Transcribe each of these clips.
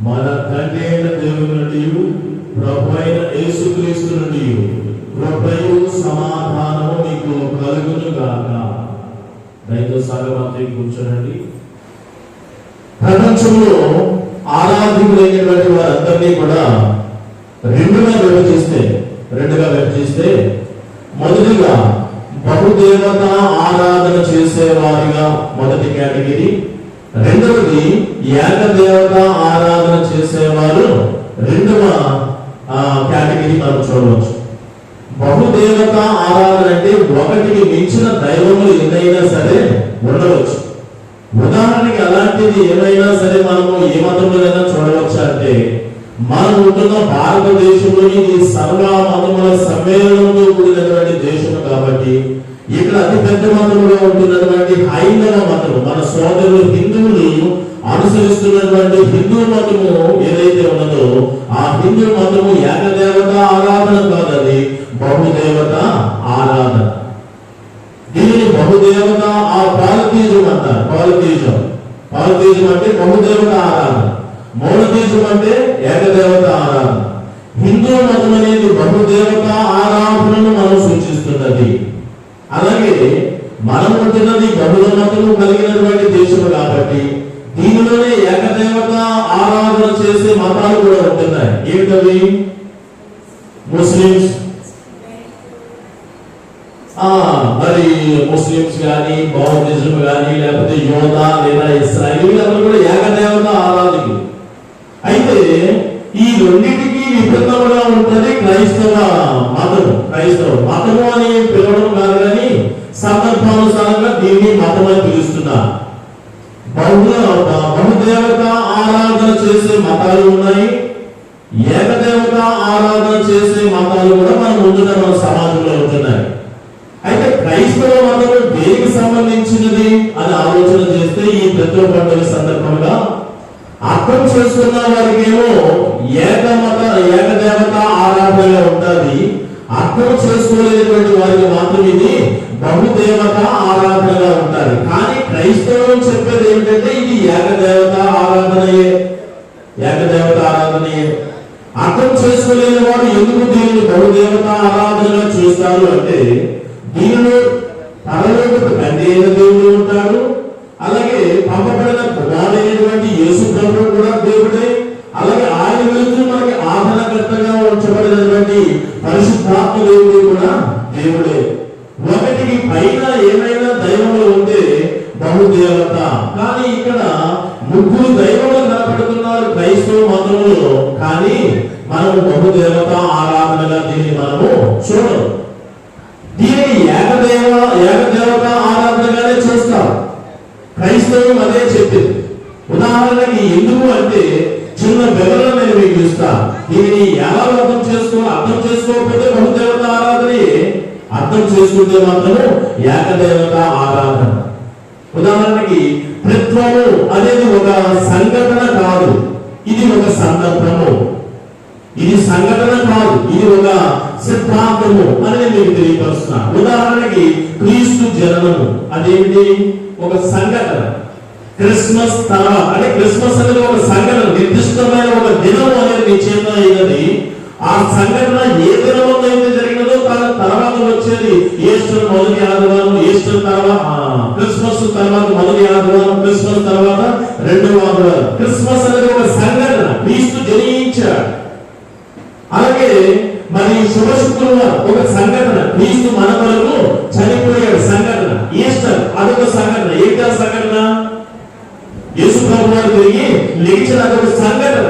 మన తండ్రి అయిన దేవుని నుండి ప్రభువైన యేసుక్రీస్తు నుండి కృపయు సమాధానము మీకు కలుగును గాక. దయతో సగమంత్రి కూర్చోనండి. ప్రపంచంలో ఆరాధికులైనటువంటి వారందరినీ కూడా రెండుగా విభజిస్తే మొదటిగా బహుదేవత ఆరాధన చేసేవారిగా మొదటి కేటగిరీ, రెండవది ఏకదేవత ఆరాధన చేసేవారు రెండవ కేటగిరీ మనం చూడవచ్చు. బహుదేవత ఆరాధన అంటే ఒకటికి మించిన దైవములు ఎన్నైనా సరే ఉండవచ్చు. ఉదాహరణకి అలాంటిది ఏమైనా సరే మనము ఏ మతంలోనైనా చూడవచ్చు అంటే, మనం ఉంటున్న భారతదేశంలోని ఈ సర్వ మతముల సమ్మేళనంతో కూడినటువంటి దేశం కాబట్టి ఇక్కడ అతి పెద్ద మతముగా ఉంటున్నటువంటి హైందవ మతము, మన సోదరులు హిందువులు అనుసరిస్తున్నటువంటి హిందూ మతము ఏదైతే ఉన్నదో ఆ హిందూ మతము ఏకదేవత ఆరాధన కాదని బహుదేవత ఆరాధన. దీనిని బహుదేవత పాలిథియిజం అంటారు. పాలిథియిజం అంటే బహుదేవత ఆరాధన, మౌనథియిజం అంటే ఏకదేవత ఆరాధన. హిందూ మతం అనేది బహుదేవత ఆరాధనను మనం సూచిస్తున్నది. అలాగే మనం ఉంటున్నది బహుళ మతము కలిగినటువంటి దేశము కాబట్టి దీనిలోనే ఏకదేవత ఆరాధన చేసే మతాలు కూడా ఉంటున్నాయి. ఏంటవి? ముస్లిమ్స్, మరి ముస్లిమ్స్ కానీ, బౌద్ధిజం కానీ, లేకపోతే యోధా లేదా ఇస్రాయిల్, వీళ్ళందరూ కూడా ఏకదేవత ఆరాధకులు. అయితే ఈ రెండింటికి విభిన్నముగా ఉంటుంది క్రైస్తవ మతము అని పిలవడం కాదు కానీ సందర్భానుసారంగా దీన్ని మతం అని పిలుస్తున్నారు. బహుదేవత ఆరాధన చేసే మతాలు ఉన్నాయి, ఏకదేవత ఆరాధన చేసే మతాలు కూడా మన సమాజంలో ఉంటున్నాయి. అయితే క్రైస్తవ మతము దేనికి సంబంధించినది అని ఆలోచన చేస్తే ఈ పెద్ద పండుగ సందర్భంగా అర్థం చేసుకున్న వారికి ఏమో ఏకదేవత ఆరాధనగా ఉంటుంది, అర్థం చేసుకోలేనటువంటి వారికి మాత్రం ఇది బహుదేవత ఆరాధనగా ఉంటుంది. కానీ క్రైస్తవం చెప్పేది ఏమిటంటే ఇది ఏకదేవత ఆరాధనయే. అర్థం చేసుకోలేని వాడు ఎందుకు దీనిని బహుదేవత ఆరాధనగా చూస్తారు అంటే, దీనిలో పరలోకపు తండ్రి అయిన దేవుడు ఉంటాడు, అలాగే పంపబడిన కుమారుడైనటువంటి యేసు ప్రభువు కూడా దేవుడే, అలాగే ఆయన వెలుగు మనకి ఆదరణకర్తగా ఉంచబడినటువంటి పరిశుద్ధాత్మ దేవుడు కూడా దేవుడే. ఒకటికి పైన ఏమైనా దైవములు ఉంటే బహుదేవత. కానీ ఇక్కడ ముగ్గురు దైవములు కనపడుతున్నారు క్రైస్తవ మతంలో, కానీ మనము బహుదేవత ఆరాధనగా దీన్ని మనము చూడము. దీనిని ఏకదేవత ఆరాధనగానే చూస్తాం. క్రైస్తవం అదే చెప్పింది. ఉదాహరణకి ఎందుకు అంటే చిన్న వివరణ నేను మీకు ఇస్తాను. దీనిని ఎలా అర్థం చేసుకోకపోతే బహుదేవత ఆరాధనే, అర్థం చేసుకుంటే మాత్రము ఏకదేవత ఆరాధన. ఉదాహరణకి త్రిత్వము అనేది ఒక సంఘటన కాదు, ఇది ఒక సందర్భము. ఇది సంఘటన కాదు, ఇది ఒక సిద్ధాంతము అని మీకు తెలియపరుస్తున్నాను. ఉదాహరణకి క్రీస్తు జననము అదేంటి? ఒక సంఘటన. క్రిస్మస్ తర్వాత అంటే క్రిస్మస్ అనేది ఒక సంఘటన, నిర్దిష్టమైన ఒక దినం అనేది నిశ్చయం అయినది. ఆ సంఘటన ఏ దినంలో అయితే జరిగినదో దాని తర్వాత వచ్చేది ఈస్టర్ మొదటి ఆదివారం, ఈస్టర్ తర్వాత క్రిస్మస్ తర్వాత మొదటి ఆదివారం, క్రిస్మస్ తర్వాత రెండవ ఆదివారం. క్రిస్మస్ అనేది ఒక సంఘటన, క్రీస్తు జనించాడు. అలాగే మరి శుభ శుక్రవారం ఒక సంఘటన, క్రీస్తు మన కొరకు చనిపోయాడు సంఘటన. ఈస్టర్ అదొక సంఘటన. ఏంటా సంఘటన? యేసు ప్రభువు తిరిగి లేచిన అదొక సంఘటన.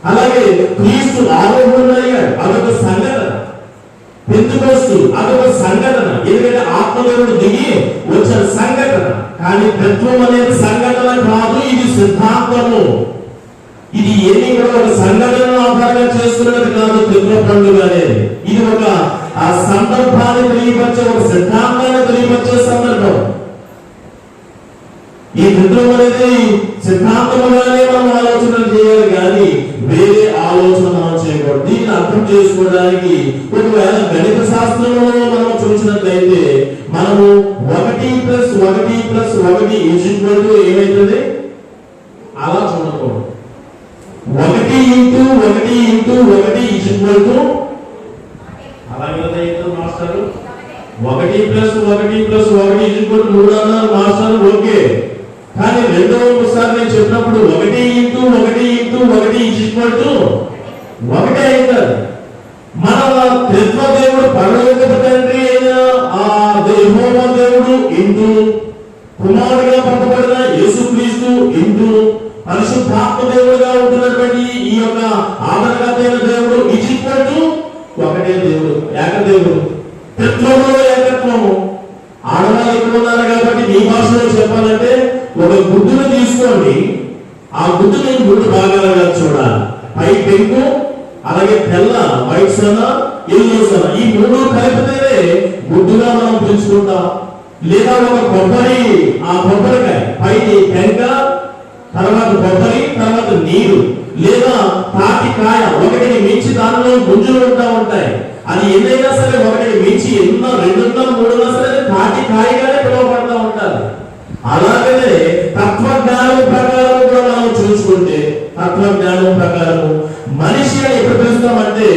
అలాగే క్రీస్తు ఆరోహణయ్యాడు అదొక సంఘటన. పెంతెకోస్తు అదొక సంఘటన, ఎందుకంటే ఆత్మదేవుడు దిగి వచ్చిన సంఘటన. కానీ తత్వం అనేది సంఘటన కాదు, ఇది సిద్ధాంతము. ఇది ఏమి కూడా ఒక సంఘటనను ఆధారంగా చేసుకున్నది కాదు. త్రిత్వ పండుగ అనేది ఇది ఒక ఆ సందర్భాన్ని తెలియపరిచే, ఒక సిద్ధాంతాన్ని తెలియపరిచే సందర్భం. ఈ త్రిత్వం అనేది సిద్ధాంతముగానే మనం ఆలోచన చేయాలి, కానీ వేరే ఆలోచన మనం చేయకూడదు. దీన్ని అర్థం చేసుకోవడానికి ఒకవేళ గణిత శాస్త్రంలో మనం చూసినట్లయితే మనము 1+1+1 ఏమవుతుంది అలా చూడకూడదు. 1 × 1 = అలాగే మాస్టర్ 1 + 1 + 1 = 3 అన్నారు మాస్టర్. ఓకే, కానీ రెండవసారి నేను చెప్పినప్పుడు 1 × 1 = 1 అవుతారు. మన త్రిత్వ దేవుడు పరలోకపు తండ్రి అయిన ఆ యెహోవా దేవుడు ఇంటూ కుమారుడిగా పంపబడిన యేసుక్రీస్తు ఇంటూ పరిశుద్ధాత్మ దేవుడుగా ఉంటున్నటువంటి ఈ యొక్క ఆదరణకర్త అయిన దేవుడు ఒకటే దేవుడు, ఏకదేవుడు, త్రిత్వములో ఏకత్వము. ఆడవాళ్ళు ఇక్కడ ఉన్నారు కాబట్టి మీ భాషలో చెప్పాలంటే ఒక గుడ్డును తీసుకోండి, ఆ గుడ్డుని 3 భాగాలుగా చూడాలి. పై పెంకు, అలాగే తెల్ల వైట్ సోనా, ఎల్లో సోనా, ఈ 3 కలిపితేనే గుడ్డుగా మనం పిలుచుకుంటాం. లేదా ఒక కొబ్బరి, ఆ కొబ్బరికాయ పైన పెంక, తర్వాత కొబ్బరి, తర్వాత నీరు, లేదా తాటికాయ, ఒకటిని మించి దానిలో గుంజులు ఉంటాయి. అది ఎన్నైనా సరే ఒకటిని మించి ఎన్నో 2 3 సరే తాటికాయగానే పిలువబడతా ఉంటారు. అలాగనే తత్వజ్ఞానం ప్రకారం కూడా మనం చూసుకుంటే, తత్వజ్ఞానం ప్రకారం మనిషి అని ఎప్పుడు పిలుస్తామంటే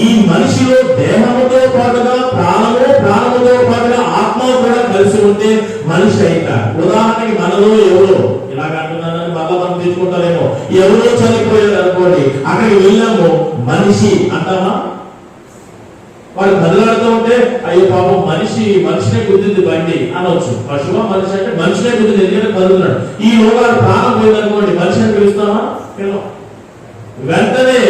ఈ మనిషిలో దేహముతో పాటుగా ప్రాణముతో పాటుగా ఆత్మ కూడా కలిసి ఉంటే మనిషి అవుతాడు. ఉదాహరణకి మనలో ఎవరో ఇలాగంటున్నానని మళ్ళా మనం తీసుకుంటారేమో, ఎవరో చనిపోయారు అనుకోండి, అక్కడికి వెళ్ళాము, మనిషి అంటామా? వాడు కదలాడుతూ ఉంటే అయ్యో పాపం మనిషినే గుద్దింది బండి అనవచ్చు. పశువా మనిషి అంటే మనిషినే గుద్దింది, ఎందుకంటే కదులుతున్నాడు. ఈ లోగా ప్రాణం పోయిందనుకోండి, మనిషి అని పిలుస్తామా? వెంటనే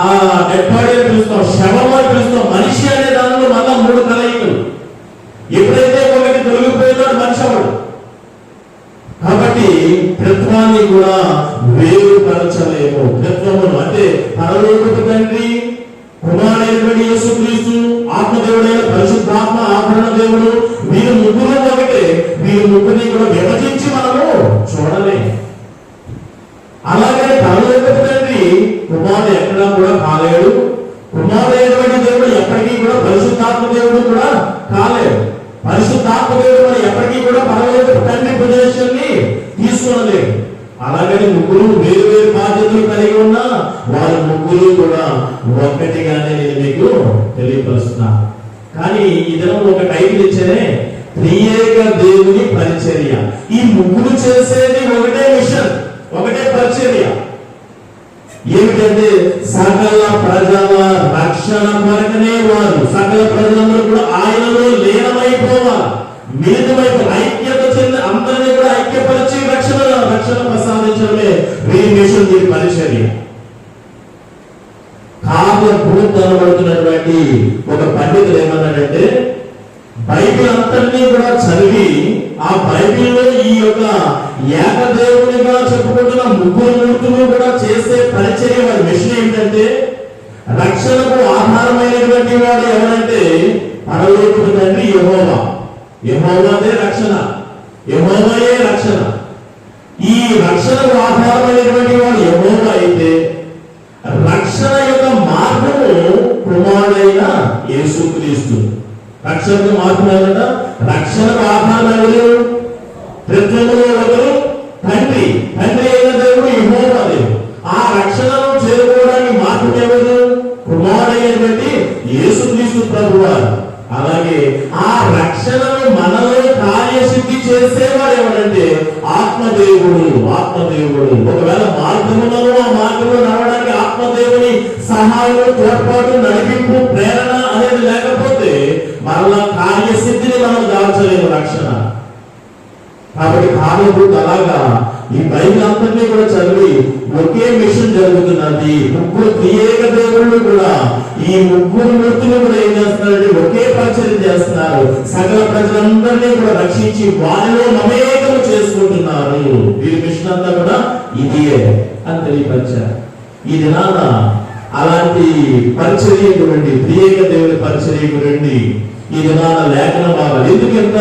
ఆ డెడ్ బాడీని పిలుస్తాం, శవం అని పిలుస్తాం. మనిషి అనే దానిలో మళ్ళా 3 కలయికలు. ఎప్పుడైతే ఒకటి తొలగిపోయినాడు మనిషి అవడు. కాబట్టి త్రిత్వాన్ని కూడా వేరుపరచలేము. త్రిత్వమును అంటే పరలోకపు తండ్రి, కుమారుడైన యేసుక్రీస్తు, ఆత్మదేవుడైన పరిశుద్ధాత్మ ఆభరణ దేవుడు, వీరు ముగ్గురు ఒకటే. వీరు ముగ్గురిని కూడా విభజించి మనము చూడలేము. అలాగే పరలోకపు తండ్రి కుమారుడు ఎక్కడా కూడా కాలేడు, కుమారుడైనటువంటి దేవుడు ఎప్పటికీ కూడా పరిశుద్ధాత్మ దేవుడు కూడా కాలేడు. పరిశుద్ధాత్మ దేవుడు మరి ఎప్పటికీ కూడా పరలోకపు తండ్రి పొజిషన్ని తీసుకోలేడు. అలాగని ముగ్గురు వేరు వేరు బాధ్యతలు కలిగి ఉన్నా వారు ముగ్గురు కూడా ఒక్కటిగానే నేను మీకు తెలియపరుస్తున్నా. కానీ ఈ దినం ఒక టైటిల్ ఇచ్చేనే, త్రియేక దేవుని పరిచర్య. ఈ ముగ్గురు చేసేది ఒకటే మిషన్, ఒకటే పరిచర్య. ఏమిటంటే సకల ప్రజల రక్షణ కొరకనే వారు, సకల ప్రజలందరూ కూడా ఆయనలో లీనమైపోవాలి, మిళితమైపోవాలి, ఐక్యత చెంది అందరినీ కూడా ఐక్యపరిచి రక్షణ ప్రసాదించడమే వీరి మిషన్, వీరి పరిచర్య. కార్యభూత అనబడుతున్నటువంటి ఒక పండితులు ఏమన్నాడంటే, బైబిల్ అంతటినీ కూడా చదివి ఆ బైబిల్లో ఈ యొక్క ఏకదేవునిగా చెప్పుకుంటున్న ముగ్గురు మూర్తులు కూడా చేసే పరిచర్య, వారి మిషన్ ఏంటంటే రక్షణకు ఆధారమైనటువంటి వాడు ఎవరంటే పరలోకపు తండ్రి యెహోవా. యెహోవాదే రక్షణ, యెహోవాయే రక్షణ. ఈ రక్షణకు ఆధారమైనటువంటి వాడు యెహోవా అయితే రక్షణ యొక్క మార్గము కుమారుడైన యేసుక్రీస్తు. రక్షణకు మార్గం ఏమంట? రక్షణకు ఆధారం ఎవరు? త్రిత్వములో ఒకరు తండ్రి, తండ్రి అయిన దేవుడు యెహోవా దేవుడు. ఆ రక్షణను చేరుకోవడానికి మార్గం ఎవరు? కుమారుడైనటువంటి యేసుక్రీస్తు ప్రభువారు. అలాగే ఆ రక్షణను మనలో కార్యసిద్ధి చేసేవాడు ఎవరంటే ఆత్మదేవుడు. ఆత్మదేవుడు ఒకవేళ మార్గములను ఆ మార్గంలో నడవడానికి ఆత్మదేవుని సహాయం, తోడ్పాటు, నడిపింపు, ప్రేరణ అనేది లేకపోతే మరలా కార్యసిద్ధిని మనం దాల్చలేము రక్షణ. కాబట్టి కార్యభూత అలాగా ఈ బైబిల్ అంతటినీ కూడా చదివి ఒకే మిషన్ జరుగుతున్నది. ముగ్గురు త్రియేక దేవుళ్ళు కూడా ఈ ముగ్గురు మూర్తులు కూడా ఏం చేస్తున్నారంటే ఒకే పరిచయం చేస్తున్నారు. సకల ప్రజలందరినీ కూడా రక్షించి వారిలో మమేకము చేసుకుంటున్నారు. వీరి మిషన్ అంతా కూడా ఇదే అని తెలియపరిచారు. ఈ దినాన అలాంటి పరిచర్య గురించి, త్రియేక దేవుని పరిచర్య గురించి ఈ దినాన లేఖన భాగాలు ఎందుకంత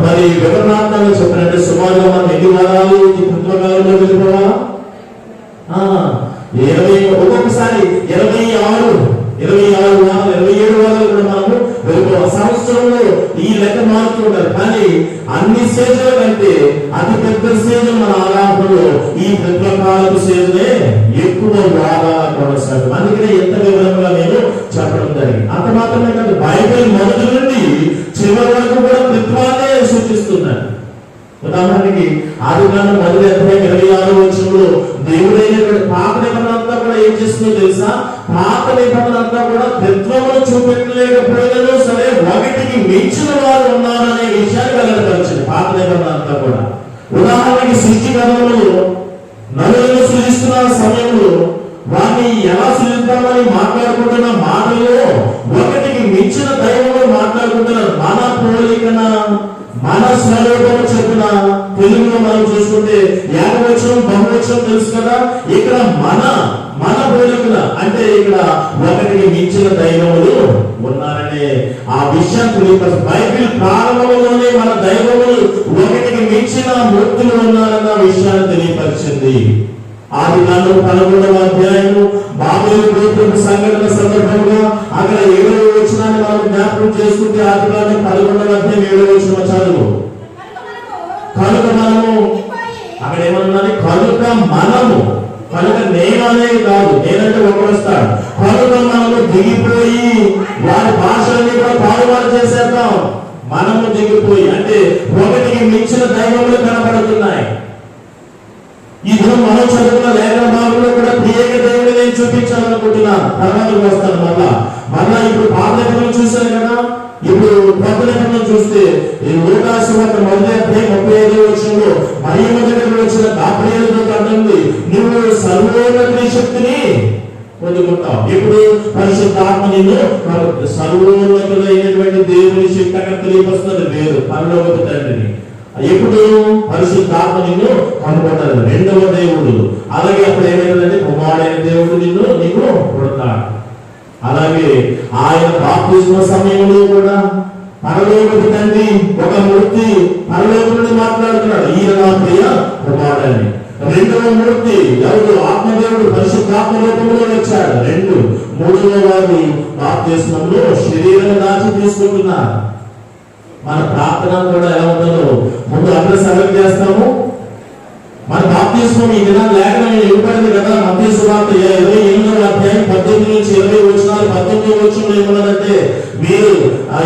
మరి వివరణాత్మకంగా చెప్పినట్టే సుమారుగా మనం ఎన్ని వారాలు ఈ కృత్వకాలంలో వెళ్ళిపోవాలా? 20, ఒక్కొక్కసారి 26 26 వారాలు 27 వారాలు కూడా మనము సంవత్సరంలో ఈ లెక్క మారుతుంటారు. కానీ అన్ని స్టేజ్ల కంటే అతి పెద్ద స్టేజ్ మన ఆరాధనలో ఈ ప్రతికాలపు స్టేజ్లే ఎక్కువ వారాల కొనసాగు. అందుకనే ఎంత వివరంగా నేను చెప్పడం జరిగింది. అంత మాత్రమే కాదు, బైబిల్ మొదటి నుండి చివరి వరకు కూడా త్రిత్వాన్నే సూచిస్తున్నాడు. ఉదాహరణకి ఆదికాండం 1:26 వచనంలో దేవుడైనటువంటి పాత నిబంధన అంతా కూడా ఏం చేస్తుందో తెలుసా? పాత నిబంధన అంతా కూడా త్రిత్వమును చూపెట్టలేకపోయినను సరే ఒకటికి మించిన వారు ఉన్నారనే విషయాన్ని వెల్లడిపరిచింది పాత నిబంధన అంతా కూడా. ఉదాహరణకి సృష్టికరణలో నలుగురు సృజిస్తున్న సమయంలో వారిని ఎలా సృజిద్దామని మాట్లాడుకుంటున్న మాటల్లో ఒకటికి మించిన దైవంలో మాట్లాడుకుంటున్నారు. మన పోలికన మన స్వరూపము చెప్పిన తెలుగులో మనం చూసుకుంటే ఏకవచనం బహువచనం తెలుసు కదా. ఇక్కడ మన పోలికల అంటే ఇక్కడ ఒకటికి మించిన దైవములు ఉన్నారనే ఆ విషయం తెలియదు. బైబిల్ ప్రారంభంలోనే మన దైవములు ఒకటికి మించిన మూర్తులు ఉన్నారన్న విషయాన్ని తెలియపరిచింది. ఆదికాండం 11వ అధ్యాయము బాబేలు గోత్రపు సంఘటన సందర్భంగా అక్కడ 7వ వచనాన్ని మనం జ్ఞాపకం చేసుకుంటే ఆదికాండం 11వ అధ్యాయం 7వ వచనం చదువు. కనుక మనము అక్కడ ఏమన్నది? కనుక మనము, కనుక నేను అనేది కాదు, నేనంటే ఒకడు వస్తాడు. కనుక మనము దిగిపోయి వారి భాషలన్నీ కూడా తారుమారు చేసేద్దాం. మనము దిగిపోయి అంటే ఒకటికి మించిన దైవములు కనబడుతున్నాయి. ఈ దినం మనం చదువుకున్న లేఖన భాగంలో కూడా త్రియేక దేవుడిని నేను చూపించాలనుకుంటున్నాను. తర్వాత వస్తాను మళ్ళా ఇప్పుడు పాత నిబంధనలు చూశాను కదా. ఇప్పుడు కొత్త నిబంధనలు చూస్తే లూకా సువార్త 1:35 వచనంలో మరియమ్మ దగ్గరికి వచ్చిన గాబ్రియేలుతో అంటుంది, నువ్వు సర్వోన్నత శక్తిని పొందుకుంటావు. ఇప్పుడు పరిశుద్ధాత్మ నిన్ను సర్వోన్నతుడైనటువంటి దేవుని శక్తి అక్కడ తెలియపరుస్తున్నది లేదు, పరలోకపు తండ్రిని. ఎప్పుడు పరిశుద్ధాత్మ నిన్ను కనుగొంటాడు, రెండవ దేవుడు. అలాగే అప్పుడు ఏమైందంటే కుమారుడైన దేవుడు నీకు పుడతాడు. అలాగే ఆయన బాప్తిస్మ సమయంలో కూడా పరలోకపు తండ్రి ఒక మూర్తి పరలోకం నుండి మాట్లాడుతున్నాడు, ఈయన నా ప్రియ కుమారుడని. రెండవ మూర్తి ఎవరు? ఆత్మదేవుడు పరిశుద్ధాత్మ రూపంలో వచ్చాడు. మూడవ వారిని బాప్తిస్మంలో శరీరం దాచి తీసుకుంటున్నారు. మన ప్రార్థన కూడా ఎలా ఉంటుందో ముందు అడ్రస్ సెలెక్ట్ చేస్తాము. మన బాప్తిస్మం ఈ దినాలు లేఖనం ఇవ్వబడింది కదా. మత్తయి సువార్త 28వ అధ్యాయం 18 నుంచి 20 వచనాలు. 19వ వచనంలో ఏమన్నదంటే, మీరు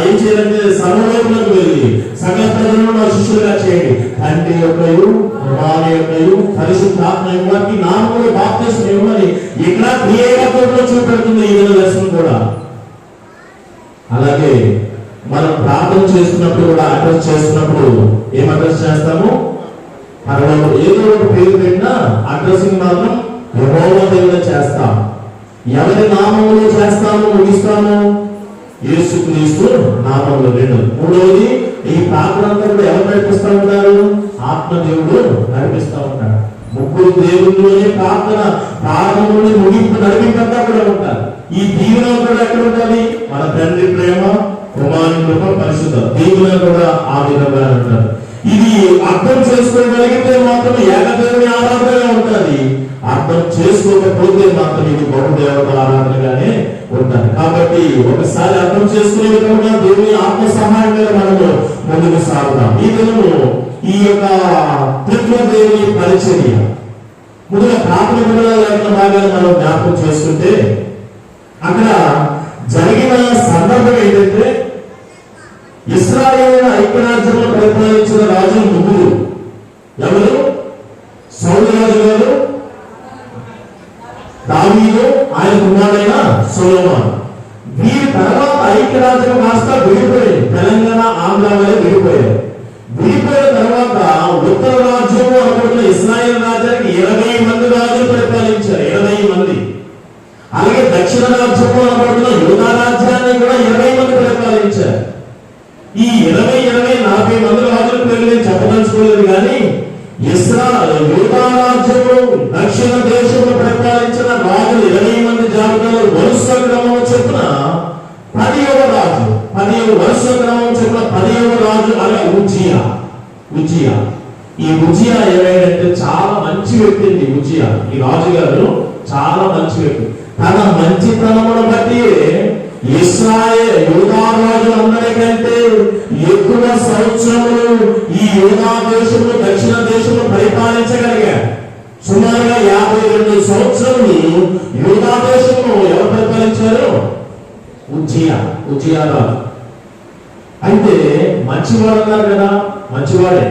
ఏం చేయాలంటే సర్వలోకములకు వెళ్ళి సకల ప్రజలను నా శిష్యులుగా చేయండి, తండ్రి యొక్కయు కుమారుని యొక్కయు పరిశుద్ధాత్మ వారికి నామములో బాప్తిస్మం ఇవ్వమని ఇక్కడ క్రియేకత్వంలో చూపెడుతుంది ఈ దిన లెసన్ కూడా. అలాగే మనం ప్రార్థన చేస్తున్నప్పుడు కూడా అడ్రస్ చేస్తున్నప్పుడు ఏం అడ్రస్ చేస్తాము? పరలోకం ఏదో ఒక పేరు పెట్టినా అడ్రసింగ్ మాత్రం యెహోవా దేవుడే చేస్తాం. ఎవరి నామములో చేస్తాము ముగిస్తాము? యేసుక్రీస్తు నామములో. మూడవది ఈ ప్రార్థన అంతా కూడా ఎవరు నడిపిస్తూ ఉంటారు? ఆత్మదేవుడు నడిపిస్తూ ఉంటాడు. ముగ్గురు దేవుళ్ళలోనే ప్రార్థన ప్రారంభం నుండి ముగింపు నడిపింపంతా కూడా ఉంటారు. ఈ దీవెన కూడా ఎక్కడ ఉంటుంది? మన తండ్రి ప్రేమ, కుమారుని కృప, పరిశుద్ధ దీవెన కూడా ఆ విధంగా ఉంటారు. ఇది అర్థం చేసుకోగలిగితే మాత్రం ఏకదేవుని ఆరాధన ఉంటుంది. అర్థం చేసుకోకపోతే మాత్రం ఇది బహుదేవత ఆరాధనగానే ఉంటుంది. కాబట్టి ఒకసారి అర్థం చేసుకునే విధంగా దేవుని ఆత్మ సహాయం మీద మనము ముందుకు సాగుతాం. ఈ దినము ఈ యొక్క త్రిత్వ దేవుని పరిచర్య ముందుగా ప్రాథమిక లేఖన భాగాన్ని మనం జ్ఞాపకం చేసుకుంటే అక్కడ జరిగిన సందర్భం ఏంటంటే, ఇశ్రాయేలు ఐక్యరాజ్యంలో పరిపాలించిన రాజులు ముగ్గురు. ఎవరు? సౌలు రాజు గారు, దావీదు, ఆయన కుమారుడైన సొలొమోను. వీరి తర్వాత ఐక్యరాజ్యం కాస్త విడిపోయింది. తెలంగాణ, ఆంధ్ర వల్ల విడిపోయారు. విడిపోయిన తర్వాత ఉత్తర రాజ్యము అనుకుంటున్న ఇశ్రాయేలు రాజ్యానికి 20 మంది రాజులు పరిపాలించారు. 20 మంది. అలాగే దక్షిణ రాజ్యము అనబడుతున్న యూదా రాజ్యాన్ని కూడా 20 మంది పరిపాలించారు. ఈ 40 మంది రాజుల పేరు నేను చెప్పదలుచుకోలేదు, కానీ యూదా రాజ్యము దక్షిణ దేశంలో పరిపాలించిన రాజులు 20 మంది జాబితాలో వరుస క్రమం చొప్పున 10వ రాజు, 10వ వరుస క్రమం చొప్పున 10వ రాజు అలాగే ఉజ్జియా. ఈ ఉజ్జియా ఏమైందంటే చాలా మంచి వ్యక్తి అండి. ఉజ్జియా ఈ రాజు గారు చాలా మంచి వ్యక్తి. తన మంచితనమును బట్టి ఇశ్రాయేలు యూదా రాజులందరికంటే ఎక్కువ సంవత్సరములు ఈ యూదా దేశములు దక్షిణ దేశములు పరిపాలించగలిగాడు. సుమారుగా 52 సంవత్సరములు యూదా దేశమును ఎవరు పరిపాలించారు? ఉజ్జియా రాజు. అయితే మంచివాడు అన్నారు కదా, మంచివాడే,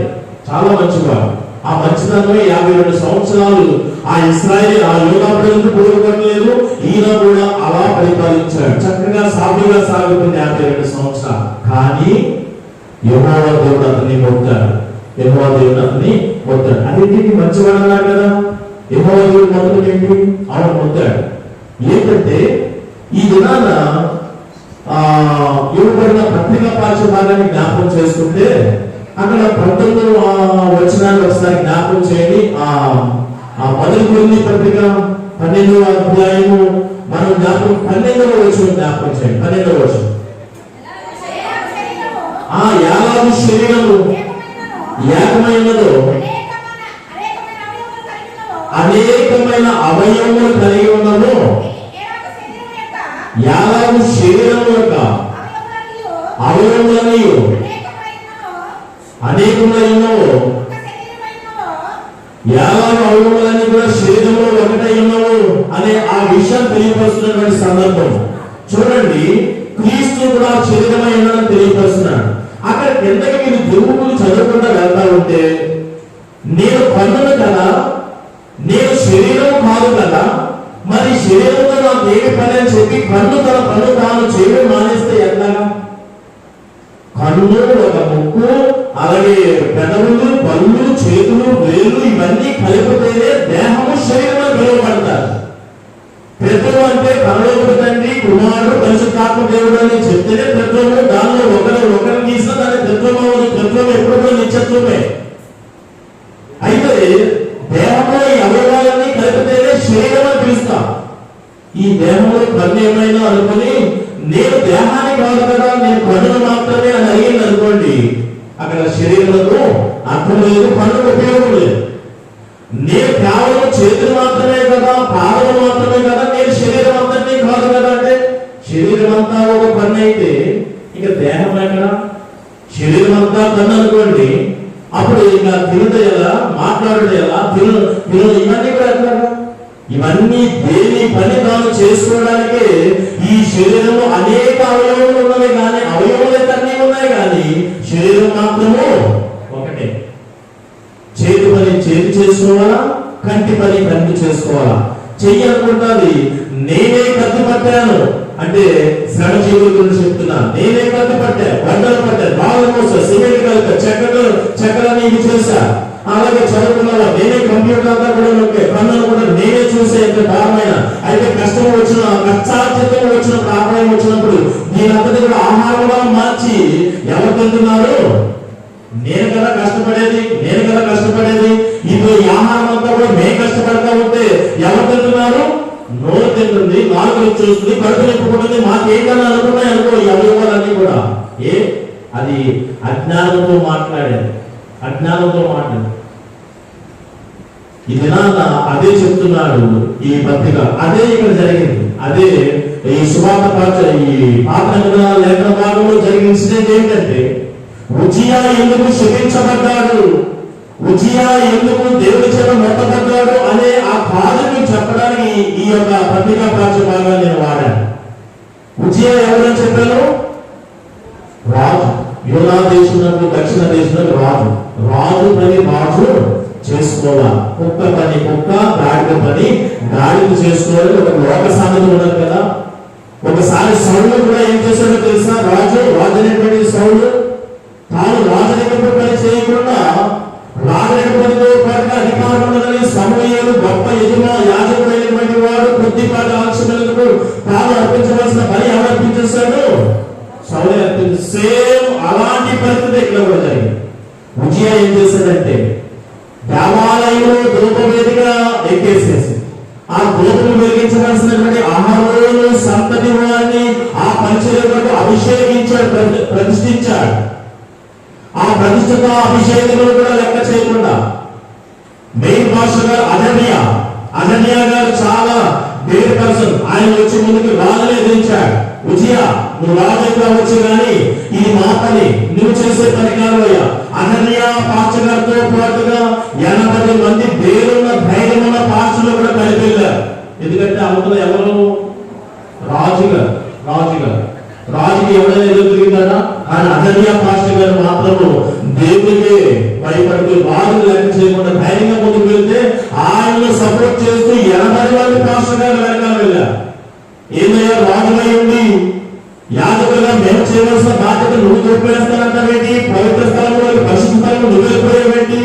చాలా మంచివాడు. ఆ మంచితనమే 52 సంవత్సరాలు ఆ ఇశ్రాయేలు ఆ యూదా ప్రజలకు పూర్వపడలేదు. ఈయన కూడా అలా పరిపాలించాడు. చక్కగా సాఫీగా సాగుతుంది 52 సంవత్సరాలు. కానీ యెహోవా దేవుడు అతన్ని మొత్తాడు. యెహోవా దేవుడు అతన్ని మొత్తాడు. అన్నింటికి మంచివాడు అన్నారు కదా, యెహోవా దేవుడు మొత్తం ఏంటి? అవును, మొత్తాడు. ఏంటంటే ఈ దినాన ఇవ్వబడిన పత్రికా పాఠ్య భాగాన్ని జ్ఞాపకం చేసుకుంటే అక్కడ 19వ వచనాన్ని ఒకసారి జ్ఞాపకం చేయండి. మొదటి కొరింథీ పత్రిక 12వ అధ్యాయము మనం జ్ఞాపకం 12వ వచనం జ్ఞాపకం చేయండి. 12వ వచనం. యాలాగు శరీరము ఏకమైనదో అనేకమైన అవయవములు కలిగి ఉన్నదో యాలాగు శరీరం యొక్క అవయవములని అనేకమైనవో యాలాగు అవయవములన్నీ కూడా శరీరంలో ఒకటై ఉన్నవు అనే ఆ విషయం తెలియపరుస్తున్నటువంటి సందర్భం చూడండి. క్రీస్తు కూడా శరీరమై ఉన్నాడని తెలియపరుస్తున్నాడు. అక్కడ కిందకి మీరు దేవుడు చదవకుండా వెళ్తా ఉంటే నేను కన్నును కదా, నేను శరీరం కాదు కదా, మరి శరీరంతో నాకు ఏమి పని అని చెప్పి కన్ను తన పన్ను తాను చేయడం మానేస్తే ఎట్లాగా? కన్ను, ఒక ముక్కు, అలాగే పెదవులు, పళ్ళు, చేతులు, వేలు ఇవన్నీ కలిపితేనే దేహము శరీరంలో పిలువబడతారు. పెద్దలు అంటే పరలోకపు తండ్రి, కుమారుడు, పరిశుద్ధాత్మ దేవుడు అని చెప్తేనే తత్వము. దానిలో ఒకరు తీసిన దాని తత్వము. తత్వం ఎప్పుడు నిత్యత్వమే. అయితే దేహంలో ఈ అవయవాలన్నీ కలిపితేనే శరీరం అని పిలుస్తాం. ఈ దేహంలో కన్ను ఏమైనా అనుకుని నేను దేహాన్ని కాదు కదా, నేను కన్నును మాత్రమే అని అడిగింది అనుకోండి, అక్కడ శరీరంలో అర్థం లేదు, కన్నుకు ఉపయోగం లేదు. నేను కేవలం చేతులు మాత్రమే కదా, పాదలు మాత్రమే కదా, నేను శరీరం అంతటి కాదు కదా అంటే శరీరం అంతా ఒక కన్ను అయితే ఇక దేహం ఎక్కడ? శరీరం అంతా కన్ను అనుకోండి, అప్పుడు ఇక తిరుత ఎలా, మాట్లాడడం ఎలా, ఇవన్నీ కూడా ఎట్లా? ఇవన్నీ దేని పని తాను చేసుకోవడానికే ఈ శరీరంలో అనేక అవయవాలు ఉన్నవి, కానీ అవయవాలు అన్నీ ఉన్నాయి, కానీ శరీరం మాత్రము ఒకటే. చేతి పని చేతి చేసుకోవాలా, కంటి పని కంటి చేసుకోవాలా. చెయ్యి అనుకుంటుంది నేనే కత్తి పట్టాను అంటే శ్రమజీవుల గురించి చెప్తున్నా. నేనే కత్తి పట్టాను, బండలు పట్టాను, బాగా మోసా, సిమెంట్ కలిపా, చెక్కలని ఇవి చేశా. అలాగే చదువుకున్నా నేనే కంప్యూటర్ అంతా కూడా నొక్కే, పనులు కూడా నేనే చూసే ఎంత దారుణమైన. అయితే కష్టం వచ్చిన కష్టార్జితం వచ్చినప్పుడు, ఆదాయం వచ్చినప్పుడు దీనంతటి కూడా ఆహారంగా మార్చి ఎవరు తింటున్నారు? నేను కదా కష్టపడేది. ఇప్పుడు ఈ ఆహారం అంతా కూడా మేము కష్టపడతా ఉంటే ఎవరు తింటున్నారు? నోరు తింటుంది, నాలుగు చూస్తుంది, కడుపు నింపుకుంటుంది. మాకేంటని అనుకున్నాయి అనుకో ఈ అవయవాలన్నీ కూడా. అది అజ్ఞానంతో మాట్లాడేది. ఈ దినాన అదే చెప్తున్నాడు ఈ పత్రిక. అదే ఇక్కడ జరిగింది. అదే ఈ సువార్త ఈ పాత నిబంధన లేఖన భాగంలో జరిగిన ఇన్సిడెంట్ ఏంటంటే, ఉజ్జియా ఎందుకు శపించబడ్డాడు, ఉజ్జియా ఎందుకు దేవుడి చేత మొత్తపడ్డాడు అనే ఆ కారణం చెప్పడానికి ఈ యొక్క పత్రికా పాఠ్య భాగాన్ని నేను వాడాను. ఉజ్జియా ఎవరని చెప్పాను? రాజు. యూదా దేశంలో దక్షిణ దేశంలో రాజు పని రాజు చేసుకోవాలి. కుక్క పని కుక్క, గాడిద పని గాడిద చేసుకోవాలి. ఒక లోక సామెత ఉన్నది కదా. ఒకసారి సౌలు కూడా ఏం చేశాడో తెలుసా? రాజు అనేటువంటి సౌలు తాను రాజు పని చేయకుండా రాజు పనితో పాటుగా అధికారం ఉన్నదని సమూయేలు గొప్ప యాజకుడైనటువంటి వాడు కొద్దిపాటి ఆలస్యమైనందుకు తాను అర్పించవలసిన బలి ఎవరు అర్పించేశాడు? సౌలే అర్పించాడు. సేమ్ అలాంటి పరిస్థితి ఇక్కడ కూడా జరిగింది. ఉజ్జియా ఏం చేశాడంటే దేవాలయంలో ధూపవేదిక ఎక్కేసేసి ఆ ధూపం వెలిగించవలసినటువంటి ఆహారంలో సంతతి వారిని ఆ పరిచర్యలకు అభిషేకించాడు, ప్రతిష్ఠించాడు. ఆ ప్రతిష్ఠిత అభిషేకములు కూడా లెక్క చేయకుండా మెయిన్ పాస్టర్ గారు అననీయా గారు చాలా దేవుడి పర్సన్. ఆయన వచ్చి ముందుకు రాజుని ఎదిరించాడు. ఉజియా, నువ్వు రాజు కావచ్చు కానీ ఇది మా పని, నువ్వు చేసే పని కాదయ్యా. అనన్య పాస్టర్ గారితో పాటుగా 80 మంది దేవుళ్ళ ధైర్యం ఉన్న పాస్టర్లు కూడా కలిపి వెళ్ళారు. ఎందుకంటే అవతల ఎవరు? రాజుకి ఎవరైనా ఎదురుతుందా? కానీ అనన్య పాస్టర్ గారు మాత్రము దేవుడికి భయపడుతూ రాజు లెక్క చేయకుండా ధైర్యంగా ముందుకు వెళ్తే ఆయనను సపోర్ట్ చేస్తూ 80 మంది పాస్టర్ గారు వెనకాల వెళ్ళారు. ఏమయ్యా, రాజుమై ఉండి యాజకులుగా మేము చేయవలసిన బాధ్యత నువ్వు చూపేస్తానంటావేంటి? పవిత్ర స్థలంలో పరిశుద్ధ స్థలంలో నువ్వు వెళ్ళిపోయావేంటి?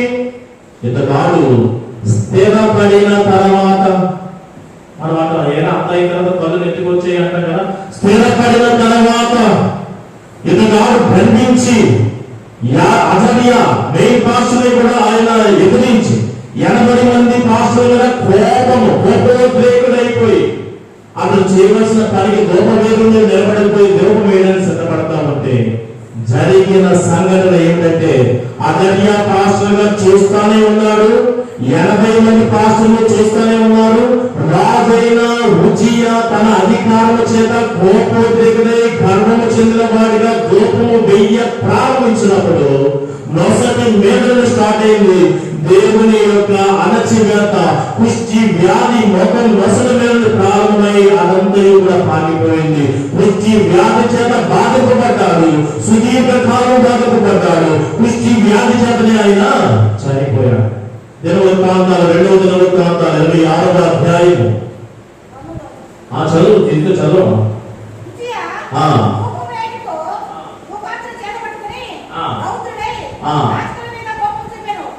ఇంతకాదు స్థిరపడిన తర్వాత అనమాట. ఏదో అంత అయిన తర్వాత కళ్ళు నెట్టుకు వచ్చాయి అంటాం కదా. స్థిరపడిన తర్వాత ఇంతకాదు బంధించి అజర్యా మెయిన్ పాస్టర్ని కూడా ఆయన ఎదిరించి 80 మంది పాస్టర్ల మీద కోపోద్రేకుడైపోయి అతను చేయవలసిన పనికి దూపవేదంలో నిలబడిపోయి దూపం వేయడానికి సిద్ధపడతామంటే జరిగిన సంఘటన ఏంటంటే అజర్యా పాస్టర్ గా చూస్తానే ఉన్నాడు, 80 మంది పాస్టర్లు చూస్తానే ఉన్నారు. రాజైన ఉజియా తన అధికారము చేత కోపోద్రేకుడై గర్వము చెందిన వాడిగా దూపము వెయ్య ప్రారంభించినప్పుడు నొసటి మేడలు స్టార్ట్ అయింది. దేవుని యొక్క అణచివేత, కుష్టి వ్యాధి మొత్తం నొసటి మేడలు ప్రారంభమై అదంతా కూడా పాకిపోయింది. కుష్టి వ్యాధి చేత బాధింపబడ్డాడు, సుదీర్ఘకాలం బాధింపబడ్డాడు. కుష్టి వ్యాధి చేతనే ఆయన చనిపోయాడు. దినవృత్తాంతాలు 2వ దినవృత్తాంతాలు 26వ అధ్యాయము. చదువు ఇంత చదువు.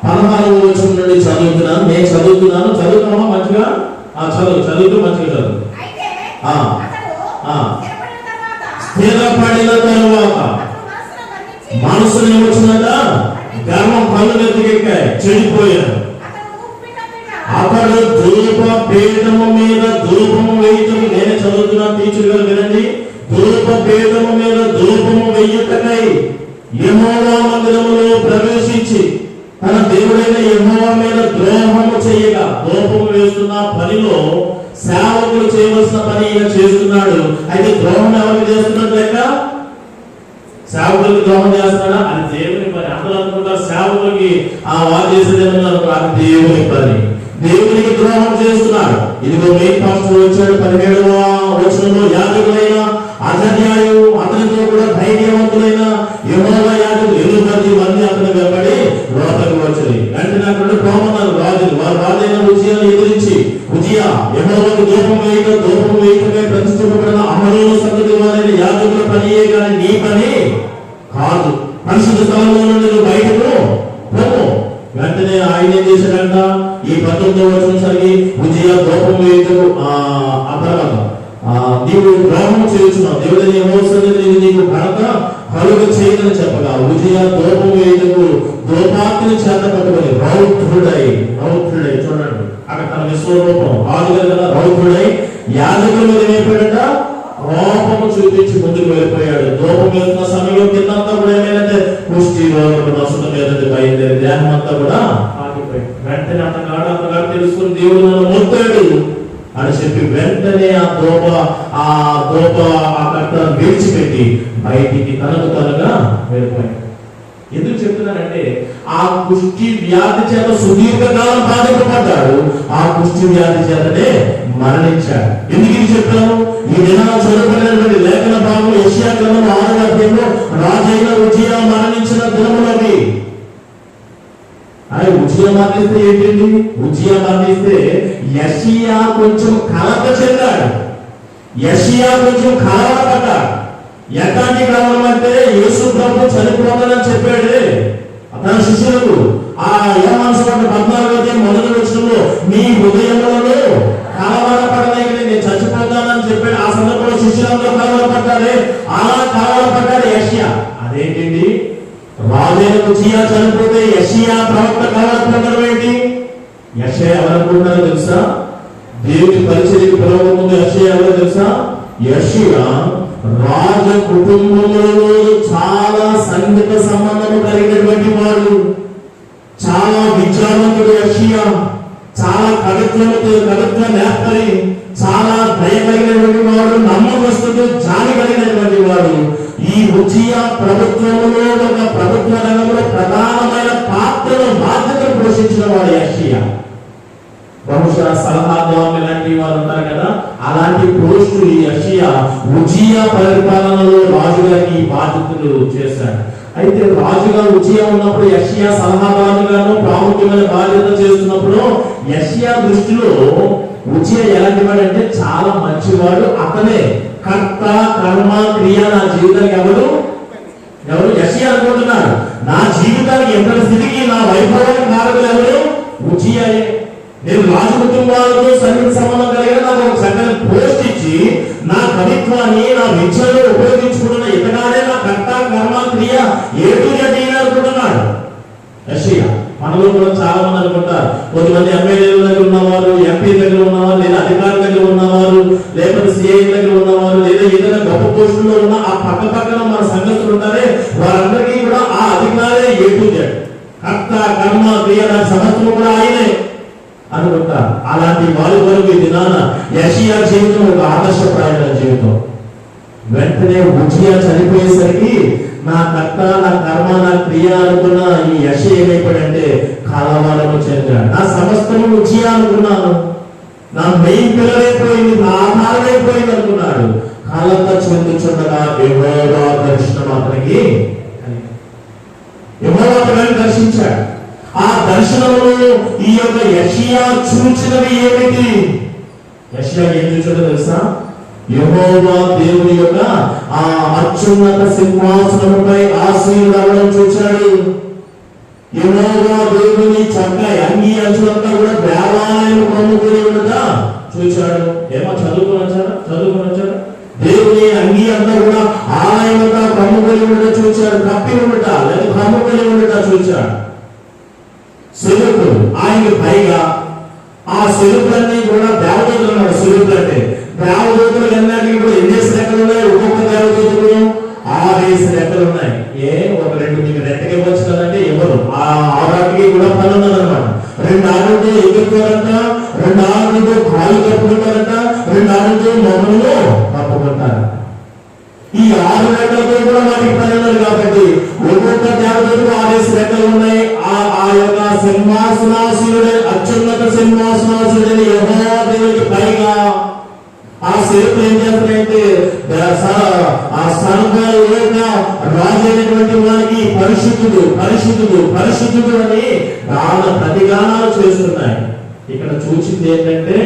16వ వచనం నుండి చదువుతున్నాను. నేను చదువుతున్నాను. చదువుతామా మంచిగా? చదువుతూ మంచిగా చదువు. స్థిరపడిన తర్వాత మనసును ఏమొచ్చిందట? గర్వం కళ్ళు నెత్తికెక్కాయి, చెడిపోయాడు. అతడు ధూప పీఠము మీద ధూపము వేయుటకు, నేనే చదువుతున్నా టీచర్ గారు వినండి. ధూప పీఠము మీద ధూపము వేయుటకై యెహోవా మందిరములో ప్రవేశించి తన దేవుడైన యెహోవా మీద ద్రోహము చేయగా, ధూపము వేస్తున్న పనిలో సేవకులు చేయవలసిన పని ఈయన చేస్తున్నాడు. అయితే ద్రోహం ఎవరికి చేస్తున్నట్టు లెక్క? సేవకులకి ద్రోహం చేస్తున్నాడా? అది దేవుని పని. అందరూ అనుకుంటారు సేవకులకి వారు చేసేదేమన్నా, అది దేవుని పని. దేవునికి ద్రోహం చేస్తున్నాడు. ఇదిగో మెయిన్ పాస్టర్ వచ్చాడు. 17వ వచనంలో యాజకులైన అజర్యాయు అతనితో కూడా ధైర్యవంతులైన యెహోవా యాజకులు 8 మంది అతను వెంబడి లోపలికి వచ్చాయి. వెంటనే అక్కడ కోమన్నారు రాజులు. వారు రాజైన ఉజియాను ఎదిరించి, ఉజియా, యెహోవాకు ధూపం వేయటకై ప్రతిష్ఠింపబడిన అమరోను సంతతి వారైన యాజకుల పనియే కానీ నీ పని కాదు. పరిశుద్ధ స్థలంలో నుండి నువ్వు బయటకు పోము. వెంటనే ఆయన ఏం చేశాడంట? ఈ 19వ వచనం సరిగి ఉజియా ధూపం వేయటకు ఆ తర్వాత నీవు ద్రోహం చేస్తున్నావు, దేవుడిని నీకు ఘనత కలుగ చేయదని చెప్పగా ఉజియా ధూపం వేయటకు ధూపాగ్ని చేత పట్టుకొని రౌద్రుడై చూడండి అక్కడ తన విశ్వరూపం రాజుగారు కదా, రౌద్రుడై యాజకుల మీద ఏమైపోయాడంట? కోపము చూపించి ముందుకు వెళ్ళిపోయాడు. ధూపం వెళ్తున్న సమయంలో కిందంతా కూడా ఏమైందంటే కుష్టి రోగం నొసట మీద బయలుదేరి దేహం అంతా కూడా ఆగిపోయింది. వెంటనే అంతగాడు తెలుసుకుని దేవుడు నన్ను ముట్టాడు అని చెప్పి వెంటనే ఆ దోప ఆ కట్టను విడిచిపెట్టి బయటికి తనకు తనగా వెళ్ళిపోయాడు. ఎందుకు చెప్తున్నానంటే ఆ కుష్టి వ్యాధి చేత సుదీర్ఘకాలం బాధింపబడ్డాడు. ఆ కుష్టి వ్యాధి చేతనే మరణించాడు. ఎందుకు ఇది చెప్పాను? ఈ దినాలు చదువుకునేటువంటి లేఖన భాగం యెషయా గ్రంథం 6వ అధ్యాయంలో రాజైన ఉజియా మరణించిన దినములవి. ఉజియా మరణిస్తే ఏంటండి? ఉజియా మరణిస్తే యెషయా కొంచెం కలత చెందాడు. యెషయా కొంచెం కలవరపడ్డాడు. ఎట్లాంటి కలవరం అంటే యేసు ప్రభు చనిపోతానని చెప్పాడే తన శిష్యులకు. ఆ యోహాను సువార్త 14వ అధ్యాయం 1వ వచనంలో మీ హృదయములలో కలవరపడలేక నేను చచ్చిపోతానని చెప్పాడు. ఆ సందర్భంలో శిష్యులందరూ కలవరపడ్డారే, అలా కలవరపడ్డాడు యెషయా. అదేంటి? రాజైన ఉజియా చనిపోతే యెషయా ప్రవక్త కలవరపడడం ఏంటి? యెషయా ఎవరనుకుంటున్నారో తెలుసా? దేవుని పరిచర్యకు పిలవక ముందు యెషయా ఎవరో తెలుసా? యెషయా రాజ కుటుంబంలో చాలా సంగీత సంబంధము కలిగినటువంటి వాడు, చాలా విద్యావంతుడు యెషయా, చాలా చాలా కవిత్వ నేర్పరి, చాలా దయ కలిగినటువంటి వాడు, నమ్మకస్తుడు, జాలి కలిగినటువంటి వాడు. ఈ ఉజ్జియా ప్రభుత్వంలో ఒక ప్రభుత్వ రంగంలో ప్రధానమైన పాత్రను బాధ్యతను పోషించిన వాడు యెషయా. బహుశా సలహాదారు లాంటి వారు ఉంటారు కదా, అలాంటి పోస్టు ఈ యెషయా ఉజ్జియా పరిపాలనలో రాజుగారికి ఈ బాధ్యతలు చేశాడు. అయితే రాజుగా ఉజ్జియా ఉన్నప్పుడు యెషయా సలహాదారుగాను ప్రాముఖ్యమైన బాధ్యత చేస్తున్నప్పుడు యెషయా దృష్టిలో ఉజ్జియా ఎలాంటి వాడు అంటే చాలా మంచివాడు. అతనే కర్త, కర్మ, క్రియ నా జీవితానికి ఎవరు యెషయా అనుకుంటున్నాడు. నా జీవితానికి ఎంత స్థితికి, నా వైభవానికి కారకులు ఎవరు? ఉజ్జియాయే. నేను రాజు కుటుంబాలతో సన్నిహిత సంబంధం కలిగిన నాకు ఒక చక్కని పోస్ట్ ఇచ్చి నా కవిత్వాన్ని, నా విద్యలో ఉపయోగించుకుంటున్న ఇతగానే నా కర్త, కర్మ, క్రియ అనుకుంటున్నాడు యెషయా. మనలో కూడా చాలా మంది అనుకుంటారు. కొంతమంది ఎమ్మెల్యేల దగ్గర ఉన్నవారు, ఎంపీ దగ్గర ఉన్నవారు, లేదా అధికారుల దగ్గర ఉన్నవారు, లేకపోతే సిఐ దగ్గర ఉన్నవారు, లేదా ఏదైనా గొప్ప పోస్టుల్లో ఉన్న ఆ పక్కన మన సంఘస్థులు ఉంటారే, వారందరికీ కూడా ఆ అధికారే ఏపుజాడు. కర్త, కర్మ, క్రియ నా సమస్యలు కూడా ఆయనే అనుకుంటారు. అలాంటి వారి వరకు ఈ దినాన యెషయా జీవితం ఒక ఆదర్శప్రాయమైన జీవితం. వెంటనే ఉజ్జియా చనిపోయేసరికి నా కర్త, నా కర్మ, నా క్రియ అనుకున్న ఈ యెషయా ఏమైపోయాడంటే కలవరము చెందాడు. నా సమస్తము ఉజ్జియా అనుకున్నాను, నా మెయిన్ పిల్లర్ అయిపోయింది, నా ఆధారం అయిపోయింది అనుకున్నాడు. కలత చెందుచుండగా యెహోవా దర్శనం అతనికి దర్శించాడు. ఆ దర్శనంలో ఈ యొక్క యెషయా చూచినవి ఏమిటి? యెషయా ఏం చూచాడో తెలుసా? యెహోవా దేవుని యొక్క ఆ అత్యున్నత సింహాసనముపై ఆసీనుడవడం చూచాడు. యెహోవా దేవుని చక్కగా అంగీ అంచులంతా కూడా దేవాలయం కొమ్ముకుని ఉండగా చూచాడు. ఏమో చదువుకుని వచ్చాడా? దేవుని అంగీ అంతా కూడా ఆలయంగా కమ్ముకొని ఉండట చూచాడు. కప్పి ఉండట లేదా కమ్ముకొని ఉండట చూచాడు. సెలుపులు ఆయనకి పైగా ఆ సెలుపులన్నీ కూడా దేవదూతలు ఉన్నారు. సెలుపులు అంటే దేవదూతలు ఎన్నటికీ కూడా ఎన్నేసి రెక్కలు ఉన్నాయి? ఒక్కొక్క దేవదూతలు 6 రెక్కలు ఉన్నాయి. ఒక 2 మీకు రెక్కకి ఇవ్వచ్చు కదంటే ఎవరు? ఆ 6 కూడా పని ఉన్నదన్నమాట. 2 ఆరుతో ఎగురుతారంట, 2 ఆరుతో కాలు కప్పుకుంటారంట, 2 ఆరుతో మొహంలో కప్పుకుంటారు. ఈ 6 రెక్కలతో కూడా వాటికి పని ఉన్నది కాబట్టి ఒక్కొక్క దేవతలకు 6 రెక్కలు ఉన్నాయి. ఆ యొక్క సింహాసనాసీనుడే, అత్యున్నత సింహాసనాసీనుడైన యెహోవా దేవునికి పైగా ఆ సెలుపులు ఏం చేస్తాయంటే ఆ స్థలంలో రాజు అయినటువంటి వారికి పరిశుద్ధుడు అని ప్రతిగానాలు చేస్తున్నాయి. ఇక్కడ చూసింది ఏంటంటే